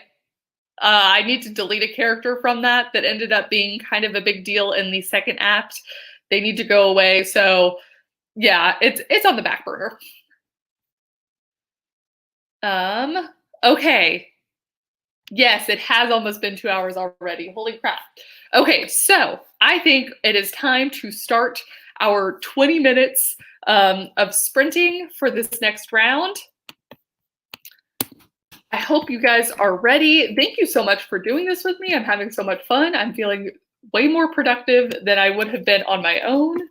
I need to delete a character from that ended up being kind of a big deal in the second act. They need to go away. So yeah, it's on the back burner. Okay. Yes, it has almost been 2 hours already. Holy crap. Okay, so I think it is time to start our 20 minutes of sprinting for this next round. I hope you guys are ready. Thank you so much for doing this with me. I'm having so much fun. I'm feeling way more productive than I would have been on my own.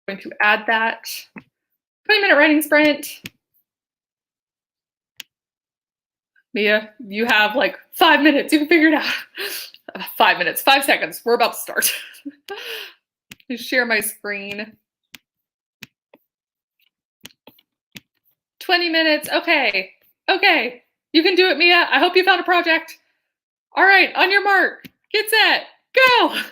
I'm going to add that 20-minute writing sprint. Mia, you have like 5 minutes. You can figure it out. 5 minutes, 5 seconds. We're about to start. Share my screen. 20 minutes. Okay. Okay. You can do it, Mia. I hope you found a project. All right. On your mark. Get set. Go.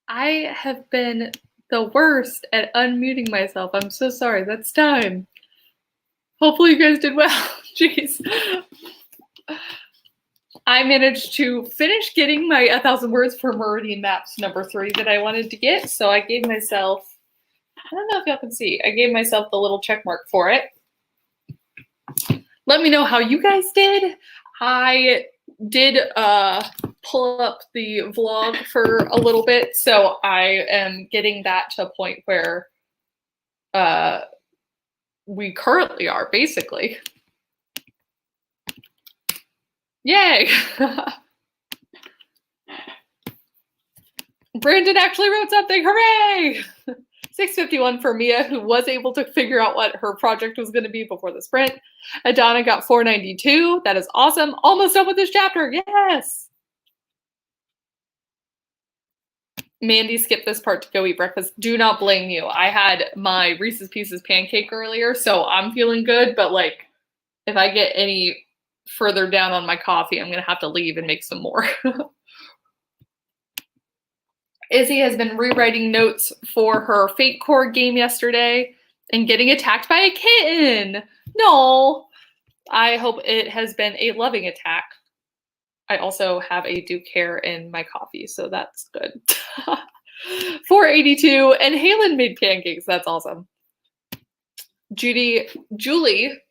I have been the worst at unmuting myself. I'm so sorry. That's time. Hopefully you guys did well. Jeez. I managed to finish getting my 1,000 words for Meridian Maps number 3 that I wanted to get. So I gave myself, I don't know if y'all can see, I gave myself the little check mark for it. Let me know how you guys did. I did pull up the vlog for a little bit, so I am getting that to a point where we currently are, basically. Yay! Brandon actually wrote something, hooray! 651 for Mia, who was able to figure out what her project was going to be before the sprint. Adana got 492. That is awesome. Almost done with this chapter. Yes! Mandy skipped this part to go eat breakfast. Do not blame you. I had my Reese's Pieces pancake earlier, so I'm feeling good, but like, if I get any further down on my coffee, I'm going to have to leave and make some more. Izzy has been rewriting notes for her Fate Core game yesterday and getting attacked by a kitten. No, I hope it has been a loving attack. I also have a Duke hair in my coffee, so that's good. 482, and Halen made pancakes. That's awesome. Julie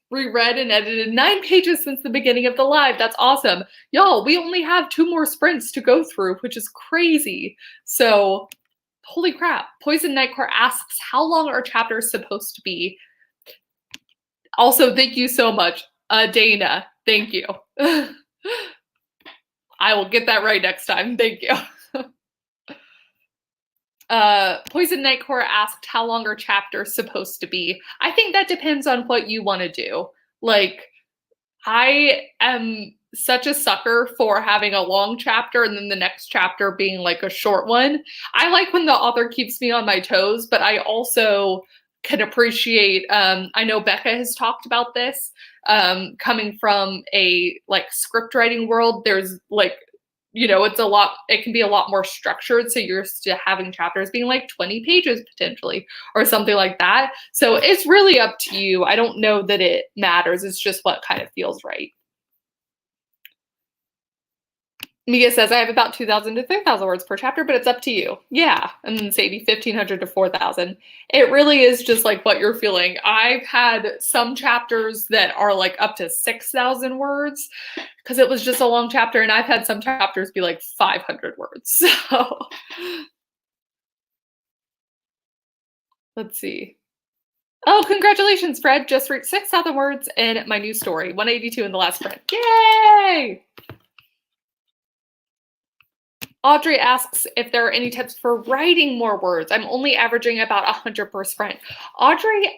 reread and edited 9 pages since the beginning of the live. That's awesome. Y'all, we only have 2 more sprints to go through, which is crazy. So, holy crap. Poison Nightcore asks, how long are chapters supposed to be? Also, thank you so much, Dana. Thank you. I will get that right next time. Thank you. Poison Nightcore asked, how long are chapters supposed to be? I think that depends on what you want to do. Like, I am such a sucker for having a long chapter and then the next chapter being like a short one. I like when the author keeps me on my toes, but I also can appreciate, I know Becca has talked about this, coming from a like script writing world, there's like, you know, it's a lot, it can be a lot more structured. So you're still having chapters being like 20 pages potentially or something like that. So it's really up to you. I don't know that it matters. It's just what kind of feels right. Mia says, I have about 2,000 to 3,000 words per chapter, but it's up to you. Yeah. And then Sadie, 1,500 to 4,000. It really is just like what you're feeling. I've had some chapters that are like up to 6,000 words because it was just a long chapter. And I've had some chapters be like 500 words. So let's see. Oh, congratulations, Fred. Just reached 6,000 words in my new story. 182 in the last print. Yay! Audrey asks if there are any tips for writing more words. I'm only averaging about 100 per sprint. Audrey,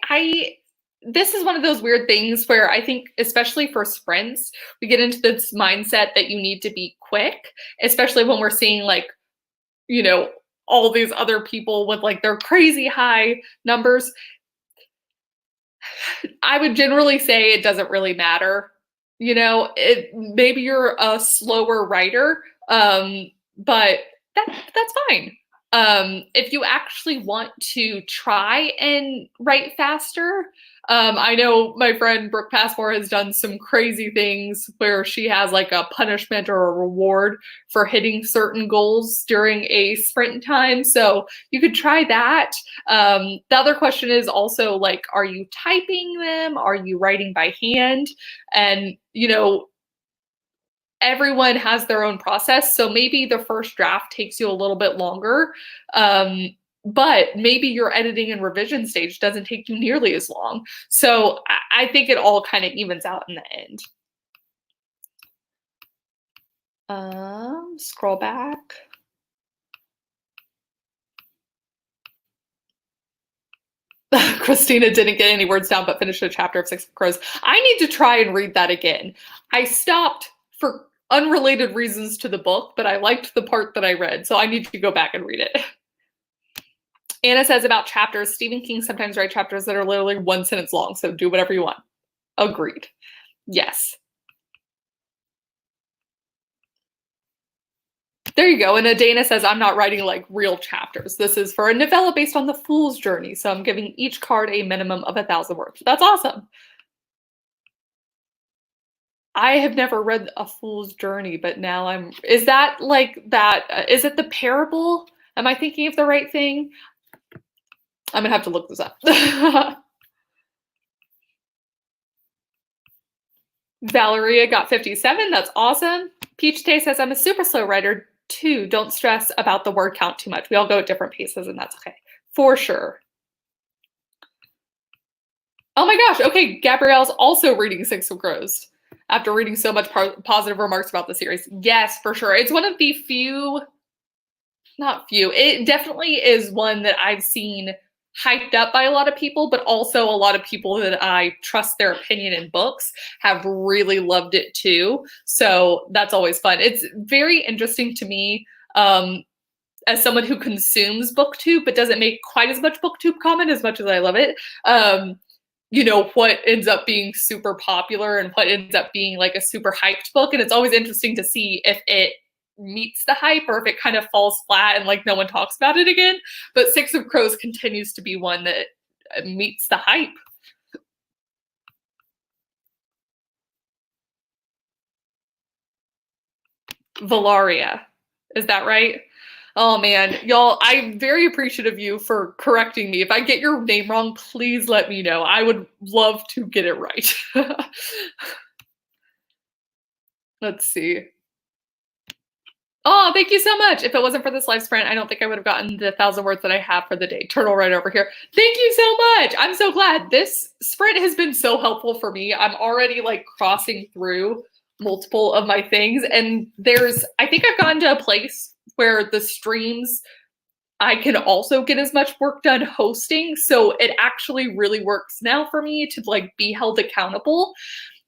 this is one of those weird things where I think, especially for sprints, we get into this mindset that you need to be quick, especially when we're seeing like, you know, all these other people with like their crazy high numbers. I would generally say it doesn't really matter. You know, maybe you're a slower writer, but that's fine. If you actually want to try and write faster, I know my friend Brooke Passmore has done some crazy things where she has like a punishment or a reward for hitting certain goals during a sprint time. So you could try that. The other question is also like, are you typing them? Are you writing by hand? And, you know, everyone has their own process. So maybe the first draft takes you a little bit longer, but maybe your editing and revision stage doesn't take you nearly as long. So I think it all kind of evens out in the end. Scroll back. Christina didn't get any words down, but finished a chapter of 6 Crows. I need to try and read that again. I stopped for unrelated reasons to the book, but I liked the part that I read, so I need to go back and read it. Anna says about chapters, Stephen King sometimes writes chapters that are literally 1 sentence long, so do whatever you want. Agreed. Yes. There you go. And Adana says, I'm not writing like real chapters. This is for a novella based on the Fool's Journey. So I'm giving each card a minimum of 1,000 words. That's awesome. I have never read A Fool's Journey, but now is that like that? Is it the parable? Am I thinking of the right thing? I'm gonna have to look this up. Valeria got 57. That's awesome. Peach Tay says, I'm a super slow writer too. Don't stress about the word count too much. We all go at different paces, and that's okay. For sure. Oh my gosh. Okay, Gabrielle's also reading Six of Crows after reading so much positive remarks about the series. Yes, for sure. It's one of the few, not few, it definitely is one that I've seen hyped up by a lot of people, but also a lot of people that I trust their opinion in books have really loved it too. So that's always fun. It's very interesting to me as someone who consumes booktube but doesn't make quite as much booktube comment as much as I love it. You know, what ends up being super popular and what ends up being like a super hyped book. And it's always interesting to see if it meets the hype or if it kind of falls flat and like no one talks about it again. But Six of Crows continues to be one that meets the hype. Valaria, is that right? Oh man, y'all, I'm very appreciative of you for correcting me. If I get your name wrong, please let me know. I would love to get it right. Let's see. Oh, thank you so much. If it wasn't for this live sprint, I don't think I would have gotten the 1,000 words that I have for the day. Turtle right over here. Thank you so much. I'm so glad. This sprint has been so helpful for me. I'm already like crossing through multiple of my things. And I think I've gotten to a place where the streams, I can also get as much work done hosting. So it actually really works now for me to like be held accountable.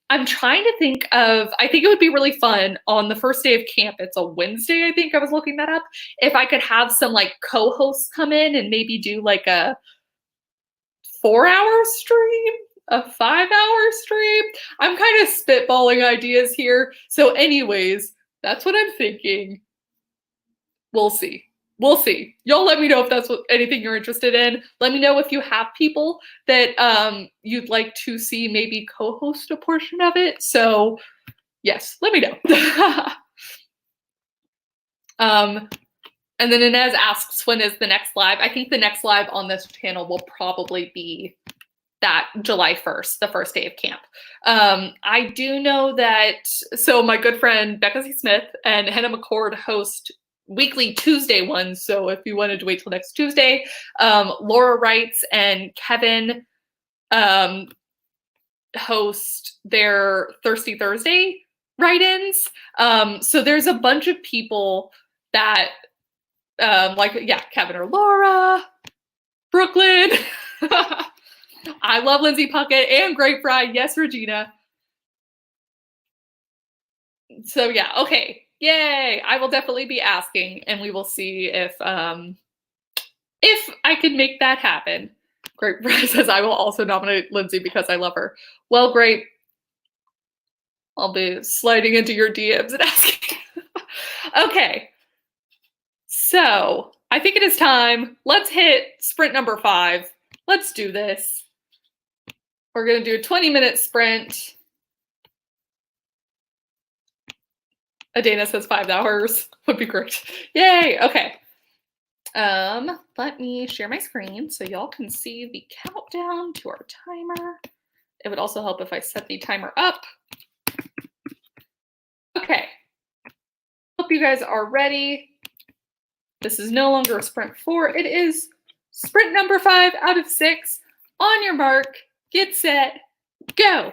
I'm trying to think of, I think it would be really fun on the first day of camp. It's a Wednesday, I think I was looking that up. If I could have some like co-hosts come in and maybe do like a 4-hour stream, a 5-hour stream. I'm kind of spitballing ideas here. So anyways, that's what I'm thinking. We'll see. We'll see. Y'all let me know if that's anything you're interested in. Let me know if you have people that you'd like to see maybe co-host a portion of it. So yes, let me know. And then Inez asks, when is the next live? I think the next live on this channel will probably be that July 1st, the first day of camp. I do know that, so my good friend Becca C. Smith and Hannah McCord host weekly Tuesday ones. So if you wanted to wait till next Tuesday, Laura Wrights and Kevin host their Thirsty Thursday write-ins. So there's a bunch of people that like, yeah, Kevin or Laura, Brooklyn. I love Lindsay Puckett and Grape Fry. Yes, Regina. So yeah, okay. Yay. I will definitely be asking and we will see if I can make that happen. Grape Fry says I will also nominate Lindsay because I love her. Well, Grape, I'll be sliding into your DMs and asking. Okay. So I think it is time. Let's hit sprint number 5. Let's do this. We're going to do a 20-minute sprint. Adana says 5 hours. Would be great. Yay. Okay. Let me share my screen so y'all can see the countdown to our timer. It would also help if I set the timer up. Okay. Hope you guys are ready. This is no longer a sprint 4. It is sprint number 5 out of 6. On your mark, get set, go.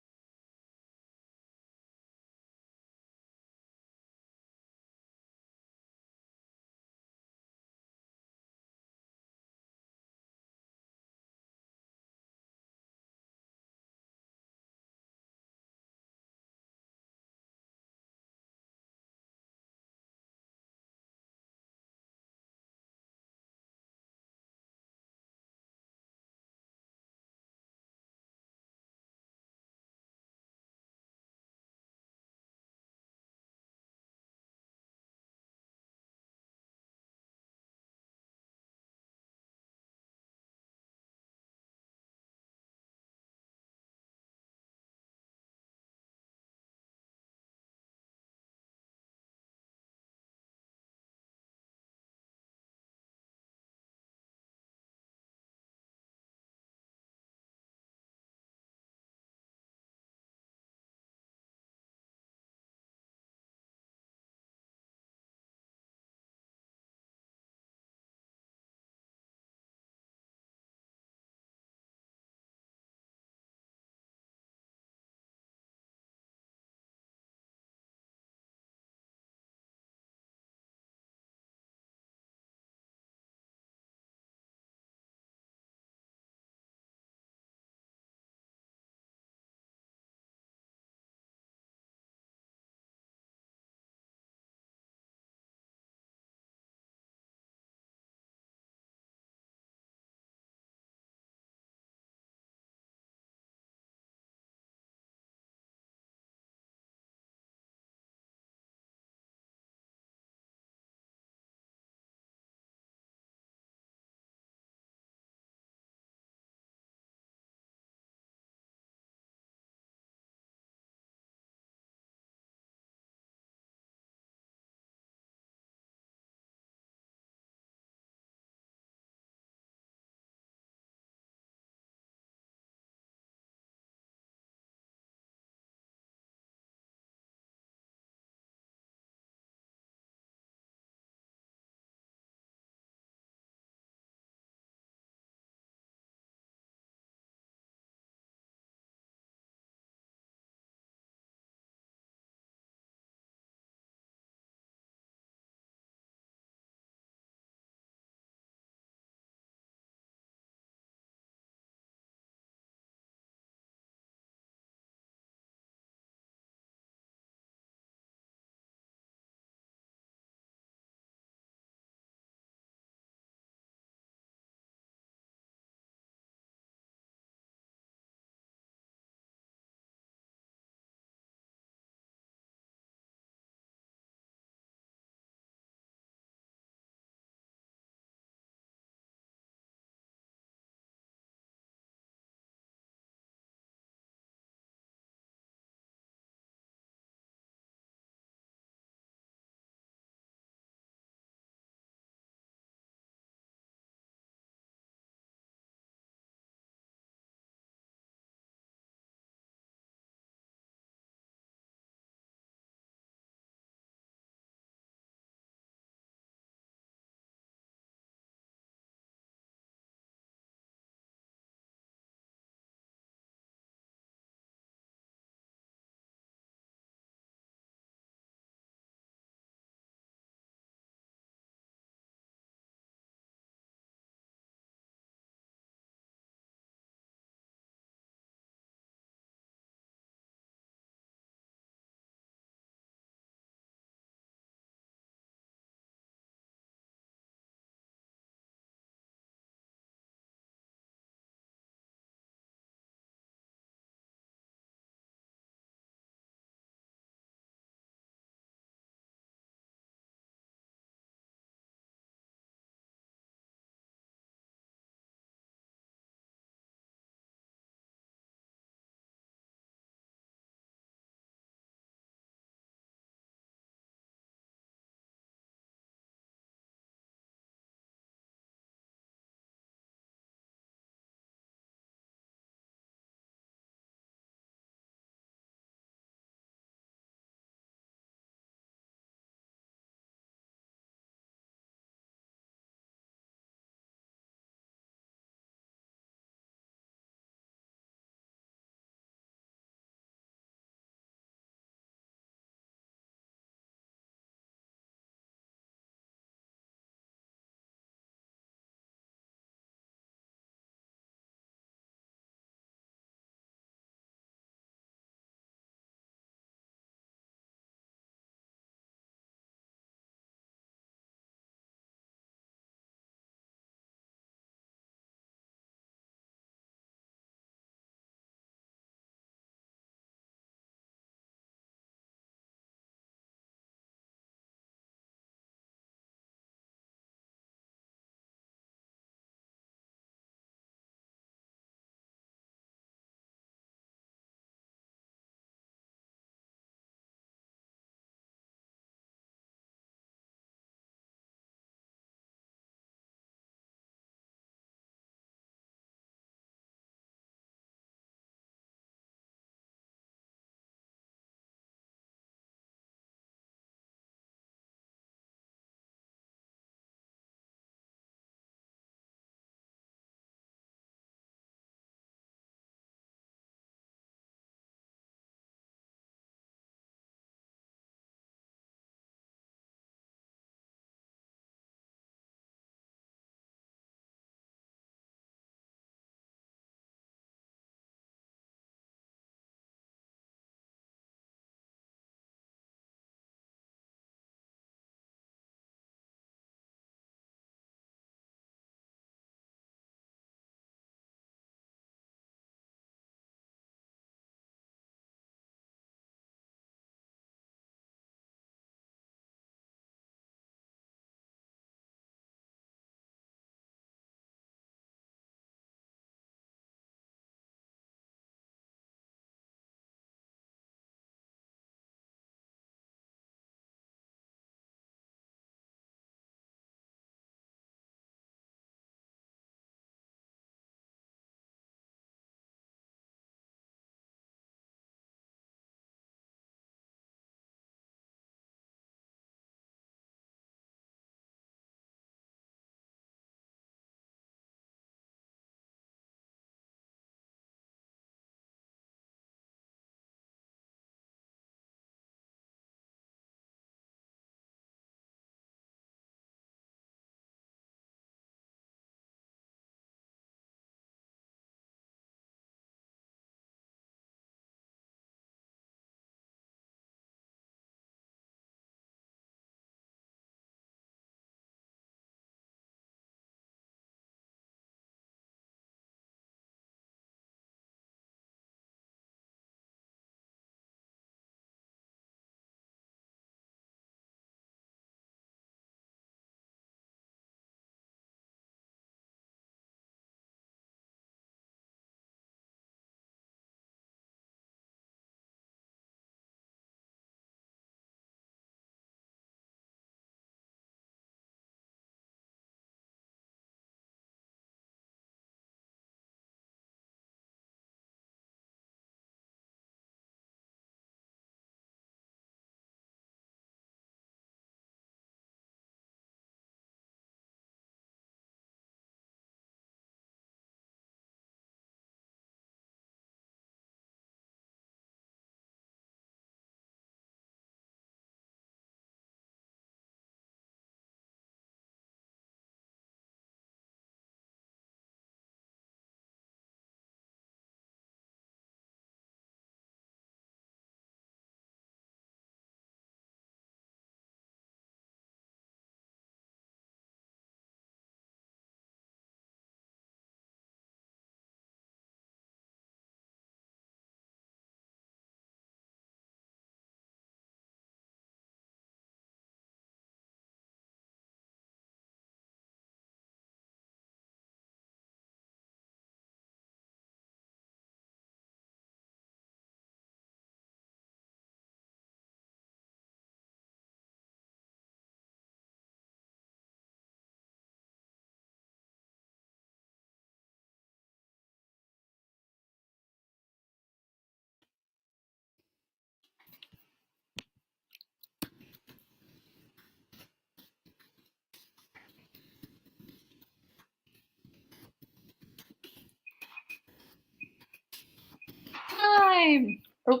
time. Oh,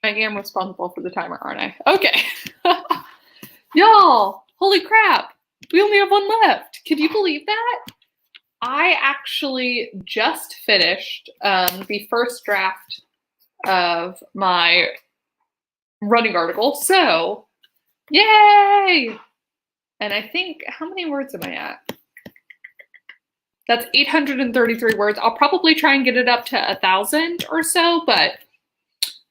I am responsible for the timer, aren't I? Okay. Y'all, holy crap. We only have one left. Can you believe that? I actually just finished the first draft of my running article. So, yay! And I think, how many words am I at? That's 833 words. I'll probably try and get it up to 1,000 or so, but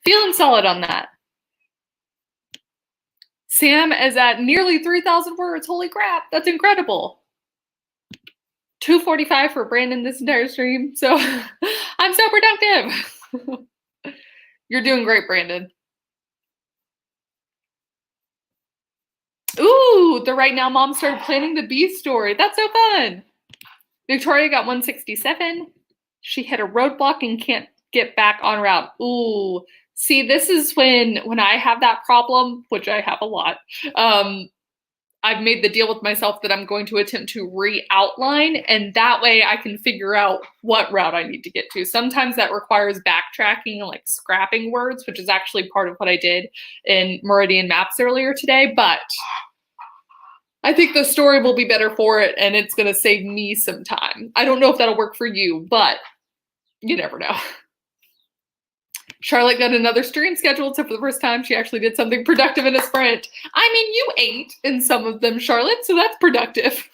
feeling solid on that. Sam is at nearly 3,000 words. Holy crap, that's incredible. 245 for Brandon this entire stream. So I'm so productive. You're doing great, Brandon. Ooh, the Right Now Mom started planning the bee story. That's so fun. Victoria got 167. She hit a roadblock and can't get back on route. Ooh, see, this is when I have that problem, which I have a lot. I've made the deal with myself that I'm going to attempt to re-outline, and that way I can figure out what route I need to get to. Sometimes that requires backtracking and like scrapping words, which is actually part of what I did in Meridian Maps earlier today, but I think the story will be better for it, and it's going to save me some time. I don't know if that'll work for you, but you never know. Charlotte got another stream scheduled, so for the first time, she actually did something productive in a sprint. I mean, you ate in some of them, Charlotte, so that's productive.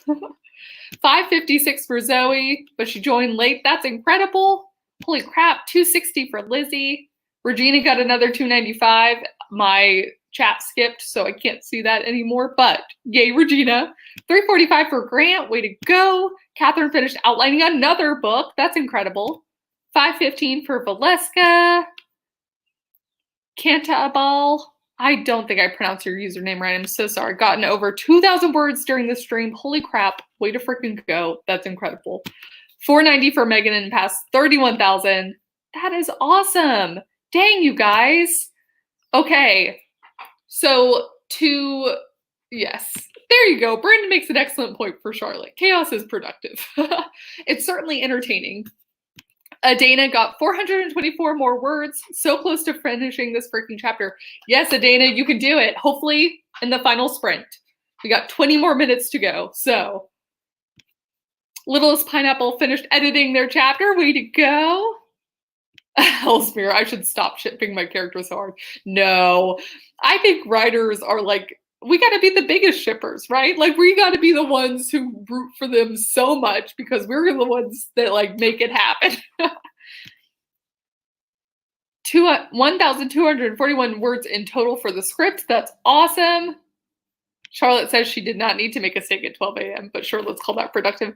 556 for Zoe, but she joined late. That's incredible. Holy crap, 260 for Lizzie. Regina got another 295. My chat skipped, so I can't see that anymore, but yay, Regina. 345 for Grant. Way to go. Catherine finished outlining another book. That's incredible. 515 for Valeska. Cantabal. I don't think I pronounced your username right. I'm so sorry. Gotten over 2,000 words during the stream. Holy crap. Way to freaking go. That's incredible. 490 for Megan and past 31,000. That is awesome. Dang, you guys. Okay. So yes, there you go. Brandon makes an excellent point for Charlotte. Chaos is productive. It's certainly entertaining. Adana got 424 more words. So close to finishing this freaking chapter. Yes, Adana, you can do it. Hopefully in the final sprint. We got 20 more minutes to go. So Littlest Pineapple finished editing their chapter. Way to go. Ellesmere, I should stop shipping my character so hard. No, I think writers are like, we got to be the biggest shippers, right? Like, we got to be the ones who root for them so much because we're the ones that like make it happen. 1,241 words in total for the script. That's awesome. Charlotte says she did not need to make a steak at 12 a.m., but sure, let's call that productive.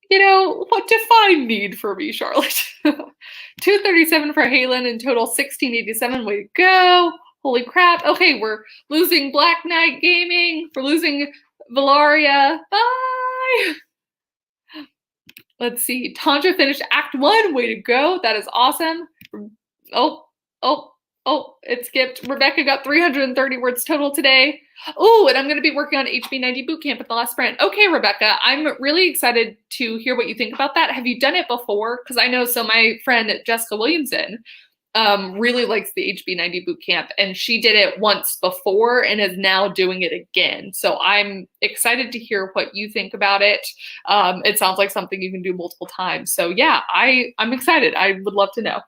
You know, what define need for me, Charlotte? 237 for Halen in total, 1687. Way to go. Holy crap. Okay, we're losing Black Knight Gaming. We're losing Valaria. Bye. Let's see. Tanja finished Act 1. Way to go. That is awesome. Oh, it skipped. Rebecca got 330 words total today. Oh, and I'm going to be working on HB90 Bootcamp at the last sprint. Okay, Rebecca, I'm really excited to hear what you think about that. Have you done it before? Because I know, so my friend Jessica Williamson really likes the HB90 Bootcamp, and she did it once before and is now doing it again. So I'm excited to hear what you think about it. It sounds like something you can do multiple times. So yeah, I'm excited. I would love to know.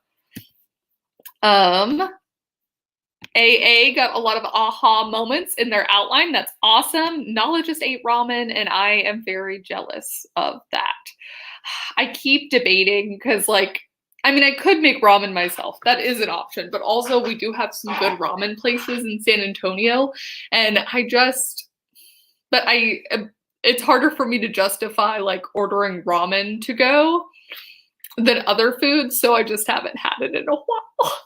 AA got a lot of aha moments in their outline. That's awesome. Nala just ate ramen, and I am very jealous of that. I keep debating because, like, I mean, I could make ramen myself. That is an option. But also, we do have some good ramen places in San Antonio. And it's harder for me to justify, like, ordering ramen to go than other foods. So I just haven't had it in a while.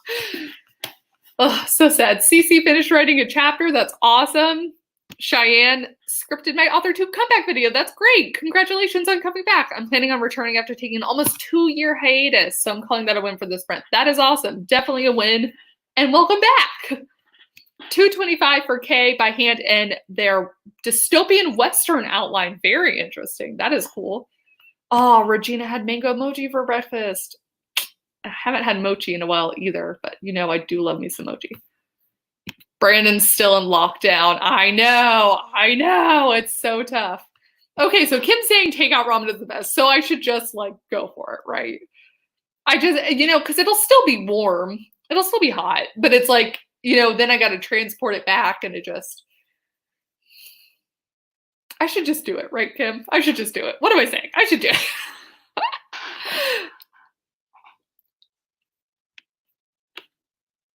Oh, so sad. Cece finished writing a chapter. That's awesome. Cheyenne scripted my author 2 comeback video. That's great. Congratulations on coming back. I'm planning on returning after taking an almost 2-year hiatus. So I'm calling that a win for this sprint. That is awesome. Definitely a win. And welcome back. 225 for Kay by hand and their dystopian Western outline. Very interesting. That is cool. Oh, Regina had mango emoji for breakfast. I haven't had mochi in a while either, but you know I do love me some mochi. Brandon's still in lockdown. I know, it's so tough. Okay, so Kim's saying takeout ramen is the best, so I should just like go for it, right? I just, because it'll still be warm, it'll still be hot, but it's like, then I got to transport it back, and I should just do it, right, Kim? I should just do it. What am I saying? I should do it.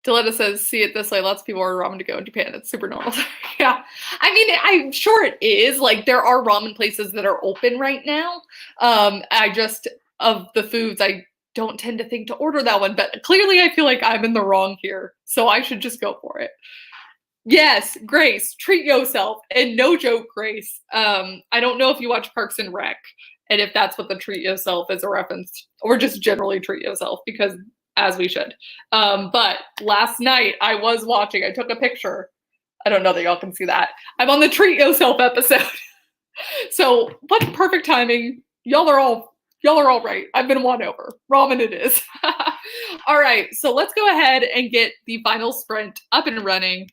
Deletta says, see it this way, lots of people order ramen to go in Japan. It's super normal. Yeah. I mean, I'm sure it is. Like, there are ramen places that are open right now. Of the foods, I don't tend to think to order that one, but clearly I feel like I'm in the wrong here. So I should just go for it. Yes, Grace, treat yourself. And no joke, Grace. I don't know if you watch Parks and Rec, and if that's what the treat yourself is a reference, or just generally treat yourself, because as we should. But last night I was watching, I took a picture. I don't know that y'all can see that. I'm on the treat yourself episode. So what perfect timing. Y'all are all right. I've been won over. Ramen it is. All right, so let's go ahead and get the final sprint up and running.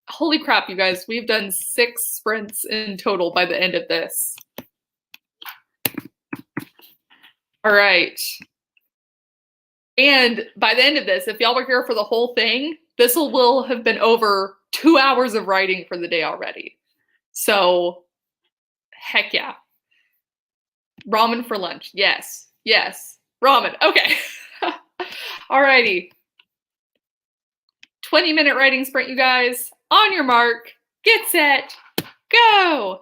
Holy crap, you guys, we've done 6 sprints in total by the end of this. All right. And by the end of this, if y'all were here for the whole thing, this will have been over 2 hours of writing for the day already. So, heck yeah. Ramen for lunch. Yes. Yes. Ramen. Okay. Alrighty. 20-minute writing sprint, you guys. On your mark. Get set. Go.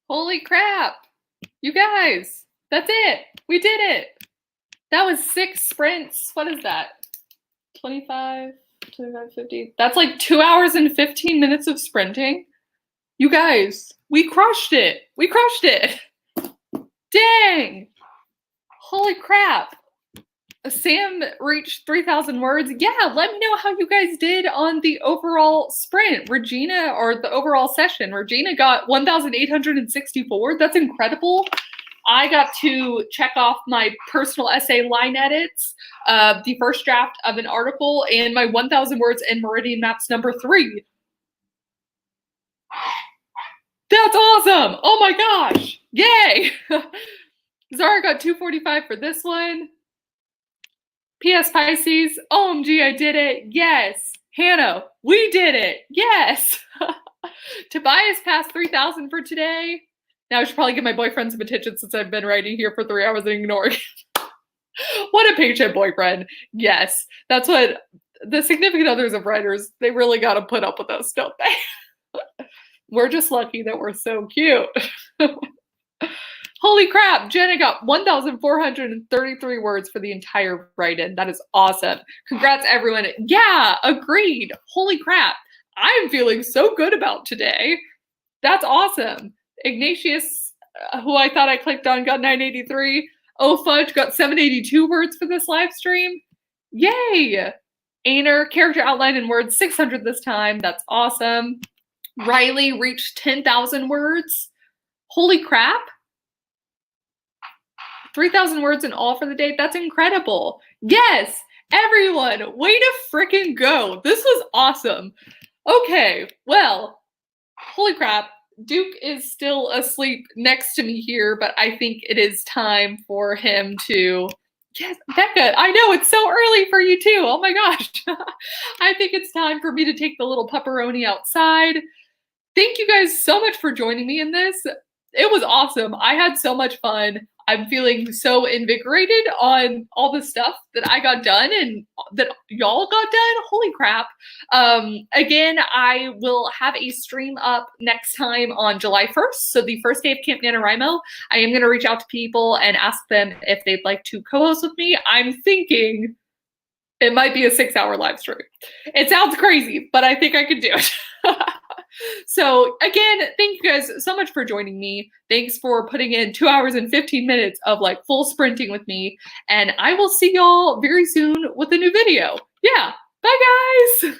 Holy crap. You guys, that's it. We did it. That was 6 sprints. What is that? 25, 50. That's like 2 hours and 15 minutes of sprinting. You guys, we crushed it. We crushed it. Dang. Holy crap. Sam reached 3,000 words. Yeah, let me know how you guys did on the overall sprint. Regina, or the overall session. Regina got 1,864. That's incredible. I got to check off my personal essay line edits, the first draft of an article, and my 1,000 words in Meridian Maps number 3. That's awesome! Oh my gosh! Yay! Zara got 245 for this one. P.S. Pisces, OMG, I did it. Yes. Hannah, we did it. Yes. Tobias passed 3,000 for today. Now I should probably give my boyfriend some attention since I've been writing here for 3 hours and ignoring him. What a patient boyfriend. Yes. That's what the significant others of writers, they really got to put up with us, don't they? We're just lucky that we're so cute. Holy crap, Jenna got 1,433 words for the entire write-in. That is awesome. Congrats, everyone. Yeah, agreed. Holy crap. I'm feeling so good about today. That's awesome. Ignatius, who I thought I clicked on, got 983. Oh, Fudge got 782 words for this live stream. Yay. Ainer, character outline in words, 600 this time. That's awesome. Riley reached 10,000 words. Holy crap. 3,000 words in all for the day. That's incredible. Yes, everyone, way to frickin' go. This was awesome. Okay, well, holy crap. Duke is still asleep next to me here, but I think it is time for him to... Yes, Becca, I know, it's so early for you too. Oh my gosh. I think it's time for me to take the little pepperoni outside. Thank you guys so much for joining me in this. It was awesome. I had so much fun. I'm feeling so invigorated on all the stuff that I got done and that y'all got done. Holy crap. Again, I will have a stream up next time on July 1st. So the first day of Camp NaNoWriMo, I am going to reach out to people and ask them if they'd like to co-host with me. I'm thinking it might be a 6-hour live stream. It sounds crazy, but I think I could do it. So again, thank you guys so much for joining me. Thanks for putting in 2 hours and 15 minutes of like full sprinting with me. And I will see y'all very soon with a new video. Yeah, bye guys.